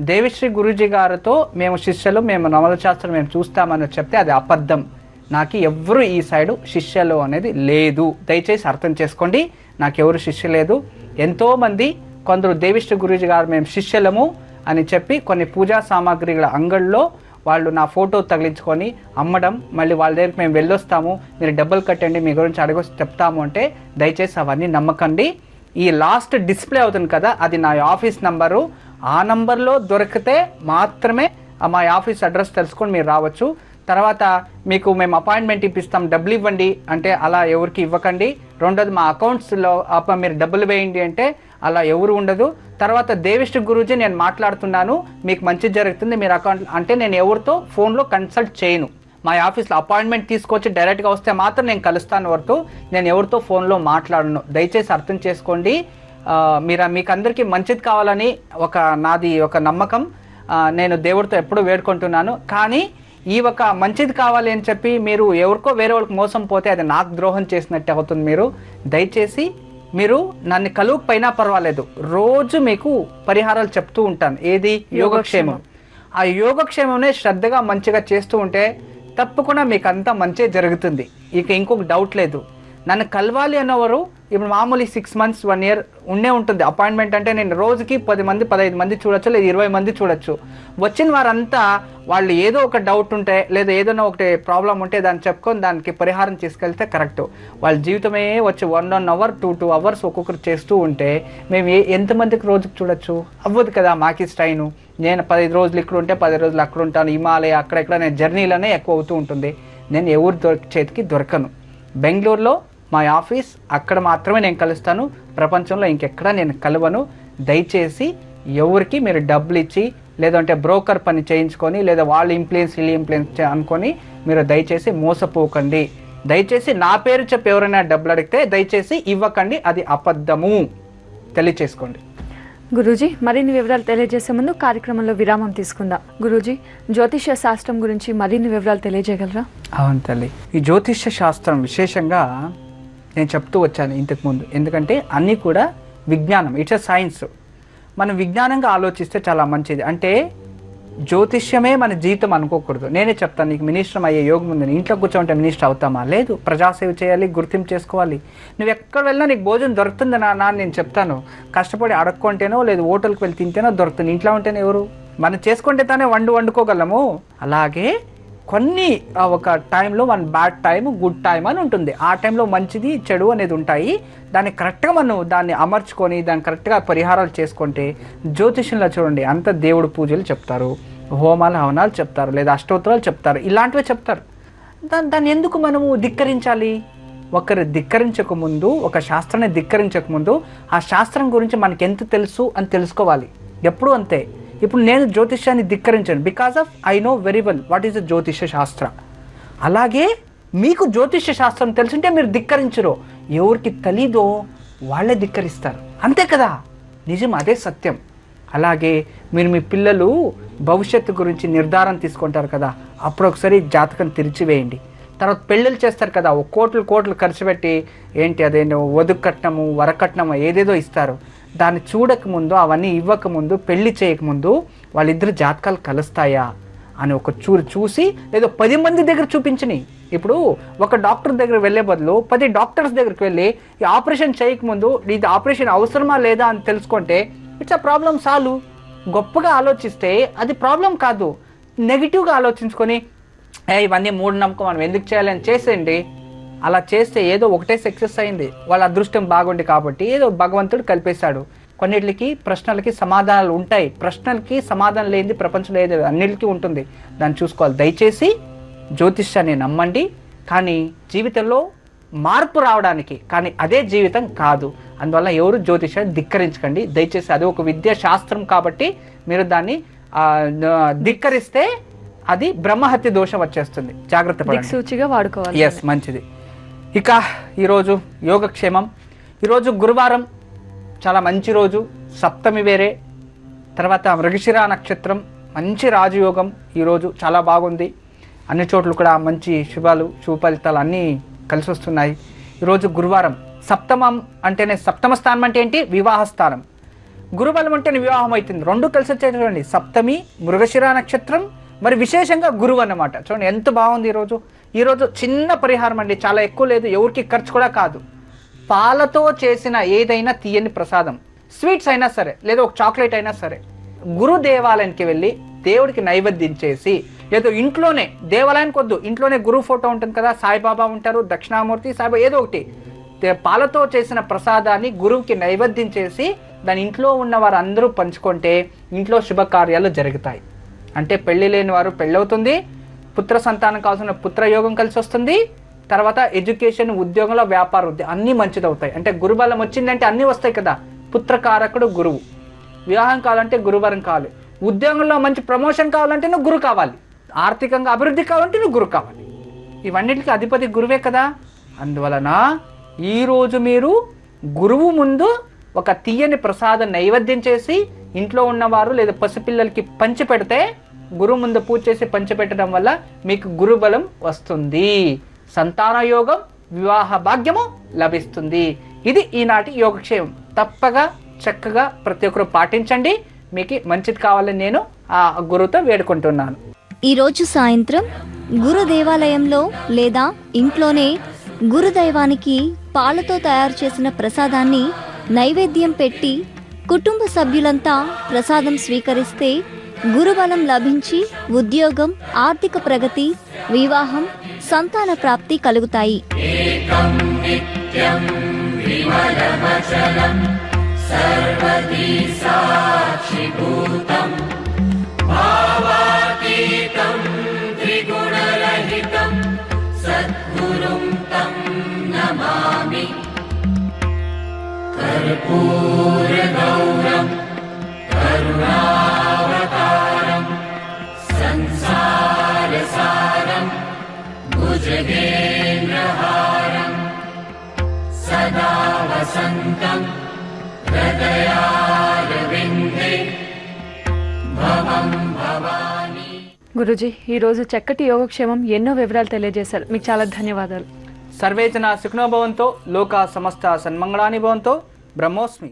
దేవిశ్రీ గురూజీ గారితో మేము శిష్యులు, మేము రమల శాస్త్రం మేము చూస్తామని చెప్తే అది అబద్ధం. నాకు ఎవ్వరు ఈ సైడు శిష్యులు అనేది లేదు. దయచేసి అర్థం చేసుకోండి, నాకెవరు శిష్యు లేదు. ఎంతోమంది కొందరు దేవిశ్రీ గురూజీ గారు మేము శిష్యులము అని చెప్పి కొన్ని పూజా సామాగ్రిల అంగడిలో వాళ్ళు నా ఫోటో తగిలించుకొని అమ్మడం, మళ్ళీ వాళ్ళ దగ్గరికి మేము వెళ్ళొస్తాము, మీరు డబ్బులు కట్టండి, మీ గురించి అడగొచ్చి చెప్తాము అంటే దయచేసి అవన్నీ నమ్మకండి. ఈ లాస్ట్ డిస్ప్లే అవుతుంది కదా, అది నా ఆఫీస్ నంబరు. ఆ నంబర్లో దొరికితే మాత్రమే మా ఆఫీస్ అడ్రస్ తెలుసుకొని మీరు రావచ్చు. తర్వాత మీకు మేము అపాయింట్మెంట్ ఇప్పిస్తాం, డబ్బులు ఇవ్వండి అంటే అలా ఎవరికి ఇవ్వకండి. రెండోది మా అకౌంట్స్లో మీరు డబ్బులు వేయండి అంటే అలా ఎవరు ఉండదు. తర్వాత దేవిష్టి గురూజీ నేను మాట్లాడుతున్నాను, మీకు మంచి జరుగుతుంది, మీరు అకౌంట్ అంటే నేను ఎవరితో ఫోన్లో కన్సల్ట్ చేయను. మా ఆఫీస్లో అపాయింట్మెంట్ తీసుకొచ్చి డైరెక్ట్గా వస్తే మాత్రం నేను కలుస్తాను వరకు, నేను ఎవరితో ఫోన్లో మాట్లాడను. దయచేసి అర్థం చేసుకోండి. మీకు అందరికీ మంచిది కావాలని నాది ఒక నమ్మకం. నేను దేవుడితో ఎప్పుడూ వేడుకుంటున్నాను. కానీ ఈ ఒక మంచిది కావాలి అని చెప్పి మీరు ఎవరికో వేరే వాళ్ళకి మోసం పోతే అది నాకు ద్రోహం చేసినట్టే అవుతుంది. మీరు దయచేసి మీరు నన్ను కలువకపోయినా పర్వాలేదు, రోజు మీకు పరిహారాలు చెప్తూ ఉంటాను. ఏది? యోగక్షేమం. ఆ యోగక్షేమంనే శ్రద్ధగా మంచిగా చేస్తూ ఉంటే తప్పకుండా మీకు అంతా మంచి జరుగుతుంది. ఇక ఇంకొక డౌట్ లేదు. నన్ను కలవాలి అన్నవారు ఇప్పుడు మామూలు 6 months 1 year ఉండే ఉంటుంది అపాయింట్మెంట్. అంటే నేను రోజుకి 10 మంది 15 మంది చూడొచ్చు, లేదా 20 మంది చూడొచ్చు. వచ్చిన వారంతా వాళ్ళు ఏదో ఒక డౌట్ ఉంటే లేదా ఏదైనా ఒకటి ప్రాబ్లం ఉంటే దాన్ని చెప్పుకొని దానికి పరిహారం తీసుకెళ్తే కరెక్ట్. వాళ్ళ జీవితమే వచ్చి 1 hour 2 hours ఒక్కొక్కరు చేస్తూ ఉంటే మేము ఎంతమందికి రోజుకి చూడొచ్చు? అవ్వదు కదా. మాకి స్టైను నేను 15 రోజులు ఇక్కడ ఉంటే 10 రోజులు అక్కడ ఉంటాను, హిమాలయ అక్కడెక్కడ నేను జర్నీలోనే ఎక్కువ అవుతూ ఉంటుంది. నేను ఎవరు చేతికి దొరకను. బెంగళూరులో మా ఆఫీస్, అక్కడ మాత్రమే నేను కలుస్తాను, ప్రపంచంలో ఇంకెక్కడా నేను కలవను. దయచేసి ఎవరికి మీరు డబ్బులు ఇచ్చి లేదంటే బ్రోకర్ పని చేయించుకొని లేదా వాళ్ళు ఇన్ఫ్లుయెన్స్ అనుకొని మీరు దయచేసి మోసపోకండి. దయచేసి నా పేరు చెప్పి ఎవరైనా డబ్బులు అడిగితే దయచేసి ఇవ్వకండి, అది అబద్ధము. తెలియచేసుకోండి. గురూజీ, మరిన్ని వివరాలు తెలియజేసే ముందు కార్యక్రమంలో విరామం తీసుకుందాం. గురూజీ, జ్యోతిష్య శాస్త్రం గురించి మరిన్ని వివరాలు తెలియజేయగలరా? అవును తల్లి, ఈ జ్యోతిష్య శాస్త్రం విశేషంగా నేను చెప్తూ వచ్చాను ఇంతకుముందు. ఎందుకంటే అన్నీ కూడా విజ్ఞానం, ఇట్స్ ఎ సైన్స్. మనం విజ్ఞానంగా ఆలోచిస్తే చాలా మంచిది. అంటే జ్యోతిష్యమే మన జీవితం అనుకోకూడదు. నేనే చెప్తాను, నీకు మినిస్టర్ అయ్యే యోగం ఉంది, ఇంట్లో కూర్చోంటే మినిస్టర్ అవుతామా? లేదు. ప్రజాసేవ చేయాలి, గుర్తింపు చేసుకోవాలి. నువ్వు ఎక్కడ వెళ్ళినా నీకు భోజనం దొరుకుతుంది నాన్న అని నేను చెప్తాను. కష్టపడి అడక్కుంటేనో లేదు హోటల్కి వెళ్ళి తింటేనో దొరుకుతుంది. ఇంట్లో ఉంటేనే ఎవరు? మనం చేసుకుంటే తానే వండుకోగలము. అలాగే కొన్ని ఒక టైంలో మన బ్యాడ్ టైం, గుడ్ టైం అని ఉంటుంది. ఆ టైంలో మంచిది చెడు అనేది ఉంటాయి. దాన్ని కరెక్ట్గా మనం దాన్ని అమర్చుకొని దాన్ని కరెక్ట్గా పరిహారాలు చేసుకుంటే జ్యోతిష్యంలో చూడండి అంత దేవుడు పూజలు చెప్తారు, హోమాలు హవనాలు చెప్తారు, లేదా అష్టోత్తరాలు చెప్తారు, ఇలాంటివే చెప్తారు. దాన్ని ఎందుకు మనము ధిక్కరించాలి? ఒకరు ధిక్కరించకముందు, ఒక శాస్త్రాన్ని ధిక్కరించకముందు ఆ శాస్త్రం గురించి మనకి ఎంత తెలుసు అని తెలుసుకోవాలి. ఎప్పుడు అంతే. ఇప్పుడు నేను జ్యోతిష్యాన్ని ధిక్కరించాను because of I know very well what is the జ్యోతిష్య శాస్త్ర. అలాగే మీకు జ్యోతిష్య శాస్త్రం తెలుసుంటే మీరు ధిక్కరించరు. ఎవరికి తెలీదో వాళ్ళే ధిక్కరిస్తారు, అంతే కదా. నిజం, అదే సత్యం. అలాగే మీరు మీ పిల్లలు భవిష్యత్తు గురించి నిర్ధారణ తీసుకుంటారు కదా, అప్పుడు ఒకసారి జాతకం తెరిచివేయండి. తర్వాత పెళ్ళిళ్ళు చేస్తారు కదా, కోట్లు ఖర్చు పెట్టి ఏంటి అదేంటో వధు కట్నము వరకట్నము ఏదేదో ఇస్తారు. దాన్ని చూడకముందు, అవన్నీ ఇవ్వకముందు, పెళ్లి చేయకముందు వాళ్ళిద్దరు జాతకాలు కలుస్తాయా అని ఒక చూసి లేదా 10 మంది దగ్గర చూపించని. ఇప్పుడు ఒక డాక్టర్ దగ్గర వెళ్ళే బదులు 10 డాక్టర్స్ దగ్గరికి వెళ్ళి ఈ ఆపరేషన్ చేయకముందు ఇది ఆపరేషన్ అవసరమా లేదా అని తెలుసుకుంటే ఇట్స్ అ ప్రాబ్లం సాల్వ్. గొప్పగా ఆలోచిస్తే అది ప్రాబ్లం కాదు. నెగిటివ్గా ఆలోచించుకొని ఇవన్నీ మూఢనమ్మకం మనం ఎందుకు చేయాలని చేసేయండి. అలా చేస్తే ఏదో ఒకటే సక్సెస్ అయింది, వాళ్ళ అదృష్టం బాగుంది కాబట్టి ఏదో భగవంతుడు కల్పేశాడు. కొన్నిటికి ప్రశ్నలకి సమాధానాలు ఉంటాయి. ప్రశ్నలకి సమాధానం లేనిది ప్రపంచంలో ఏదో అన్నిటికీ ఉంటుంది, దాన్ని చూసుకోవాలి. దయచేసి జ్యోతిష్యాన్ని నమ్మండి, కానీ జీవితంలో మార్పు రావడానికి. కానీ అదే జీవితం కాదు. అందువల్ల ఎవరు జ్యోతిష్యాన్ని ధిక్కరించకండి దయచేసి. అది ఒక విద్యా శాస్త్రం కాబట్టి మీరు దాన్ని ధిక్కరిస్తే అది బ్రహ్మహత్య దోషం వచ్చేస్తుంది. జాగ్రత్త పడండి. సూచిగా వాడుకోవాలి. ఎస్, మంచిది. ఇక ఈరోజు యోగక్షేమం. ఈరోజు గురువారం, చాలా మంచి రోజు. సప్తమి వేరే, తర్వాత మృగశిర నక్షత్రం, మంచి రాజయోగం. ఈరోజు చాలా బాగుంది. అన్ని చోట్ల కూడా మంచి శుభ ఫలితాలు అన్నీ కలిసి వస్తున్నాయి. ఈరోజు గురువారం. సప్తమం అంటేనే సప్తమ స్థానం అంటే ఏంటి? వివాహ స్థానం. గురుబలం అంటేనే వివాహం అవుతుంది. రెండు కలిసి వచ్చేది చూడండి. సప్తమి, మృగశిర నక్షత్రం, మరి విశేషంగా గురువు అన్నమాట. చూడండి ఎంత బాగుంది ఈరోజు చిన్న పరిహారం అండి, చాలా ఎక్కువ లేదు, ఎవరికి ఖర్చు కూడా కాదు. పాలతో చేసిన ఏదైనా తీయని ప్రసాదం, స్వీట్స్ అయినా సరే లేదా ఒక చాక్లెట్ అయినా సరే, గురు దేవాలయానికి వెళ్ళి దేవుడికి నైవేద్యం చేసి ఏదో ఇంట్లోనే, దేవాలయానికి వద్దు, ఇంట్లోనే గురువు ఫోటో ఉంటుంది కదా, సాయిబాబా ఉంటారు, దక్షిణామూర్తి, సాయిబాబా ఏదో ఒకటి పాలతో చేసిన ప్రసాదాన్ని గురువుకి నైవేద్యం చేసి దాని ఇంట్లో ఉన్న వారు అందరూ పంచుకుంటే ఇంట్లో శుభకార్యాలు జరుగుతాయి. అంటే పెళ్లి లేని వారు పెళ్ళవుతుంది, పుత్ర సంతానం కావాల్సిన పుత్రయోగం కలిసి వస్తుంది, తర్వాత ఎడ్యుకేషన్, ఉద్యోగంలో, వ్యాపార వృద్ధి అన్నీ మంచిదవుతాయి. అంటే గురుబలం వచ్చిందంటే అన్నీ వస్తాయి కదా. పుత్రకారకుడు గురువు, వివాహం కావాలంటే గురువరం కావాలి, ఉద్యోగంలో మంచి ప్రమోషన్ కావాలంటే నువ్వు గురువు కావాలి, ఆర్థికంగా అభివృద్ధి కావాలంటే నువ్వు గురువు కావాలి. ఇవన్నిటికీ అధిపతి గురువే కదా. అందువలన ఈరోజు మీరు గురువు ముందు ఒక తీయని ప్రసాదం నైవేద్యం చేసి ఇంట్లో ఉన్నవారు లేదా పసిపిల్లలకి పంచిపెడితే, గురువు ముందు పూజ చేసి పంచిపెట్టడం వల్ల మీకు గురుబలం వస్తుంది, సంతాన యోగం, వివాహ భాగ్యము లభిస్తుంది. ఇది ఈనాటి యోగక్షేమం. తప్పగా చక్కగా ప్రతి ఒక్కరు పాటించండి. మీకు మంచిది కావాలని నేను ఆ గురువుతో వేడుకుంటున్నాను. ఈరోజు సాయంత్రం గురు దేవాలయంలో లేదా ఇంట్లోనే గురుదైవానికి పాలతో తయారు చేసిన ప్రసాదాన్ని నైవేద్యం పెట్టి కుటుంబ సభ్యులంతా ప్రసాదం స్వీకరిస్తే గురుబలం లభించి ఉద్యోగం, ఆర్థిక ప్రగతి, వివాహం, సంతాన ప్రాప్తి కలుగుతాయి. कर्पूरगौरं करुणावतारं संसारसारं भुजगेन्द्रहारं सदा वसन्तं हृदयारविन्दे भवं भवानी. గురుజీ, ఈరోజు చక్కటి యోగక్షేమం ఎన్నో వివరాలు తెలియజేశారు. మీకు చాలా ధన్యవాదాలు. సర్వే జనా సుఖినో భవంతో, లోకా సమస్త సన్మంగళాని భవంతో. బ్రహ్మోస్మి.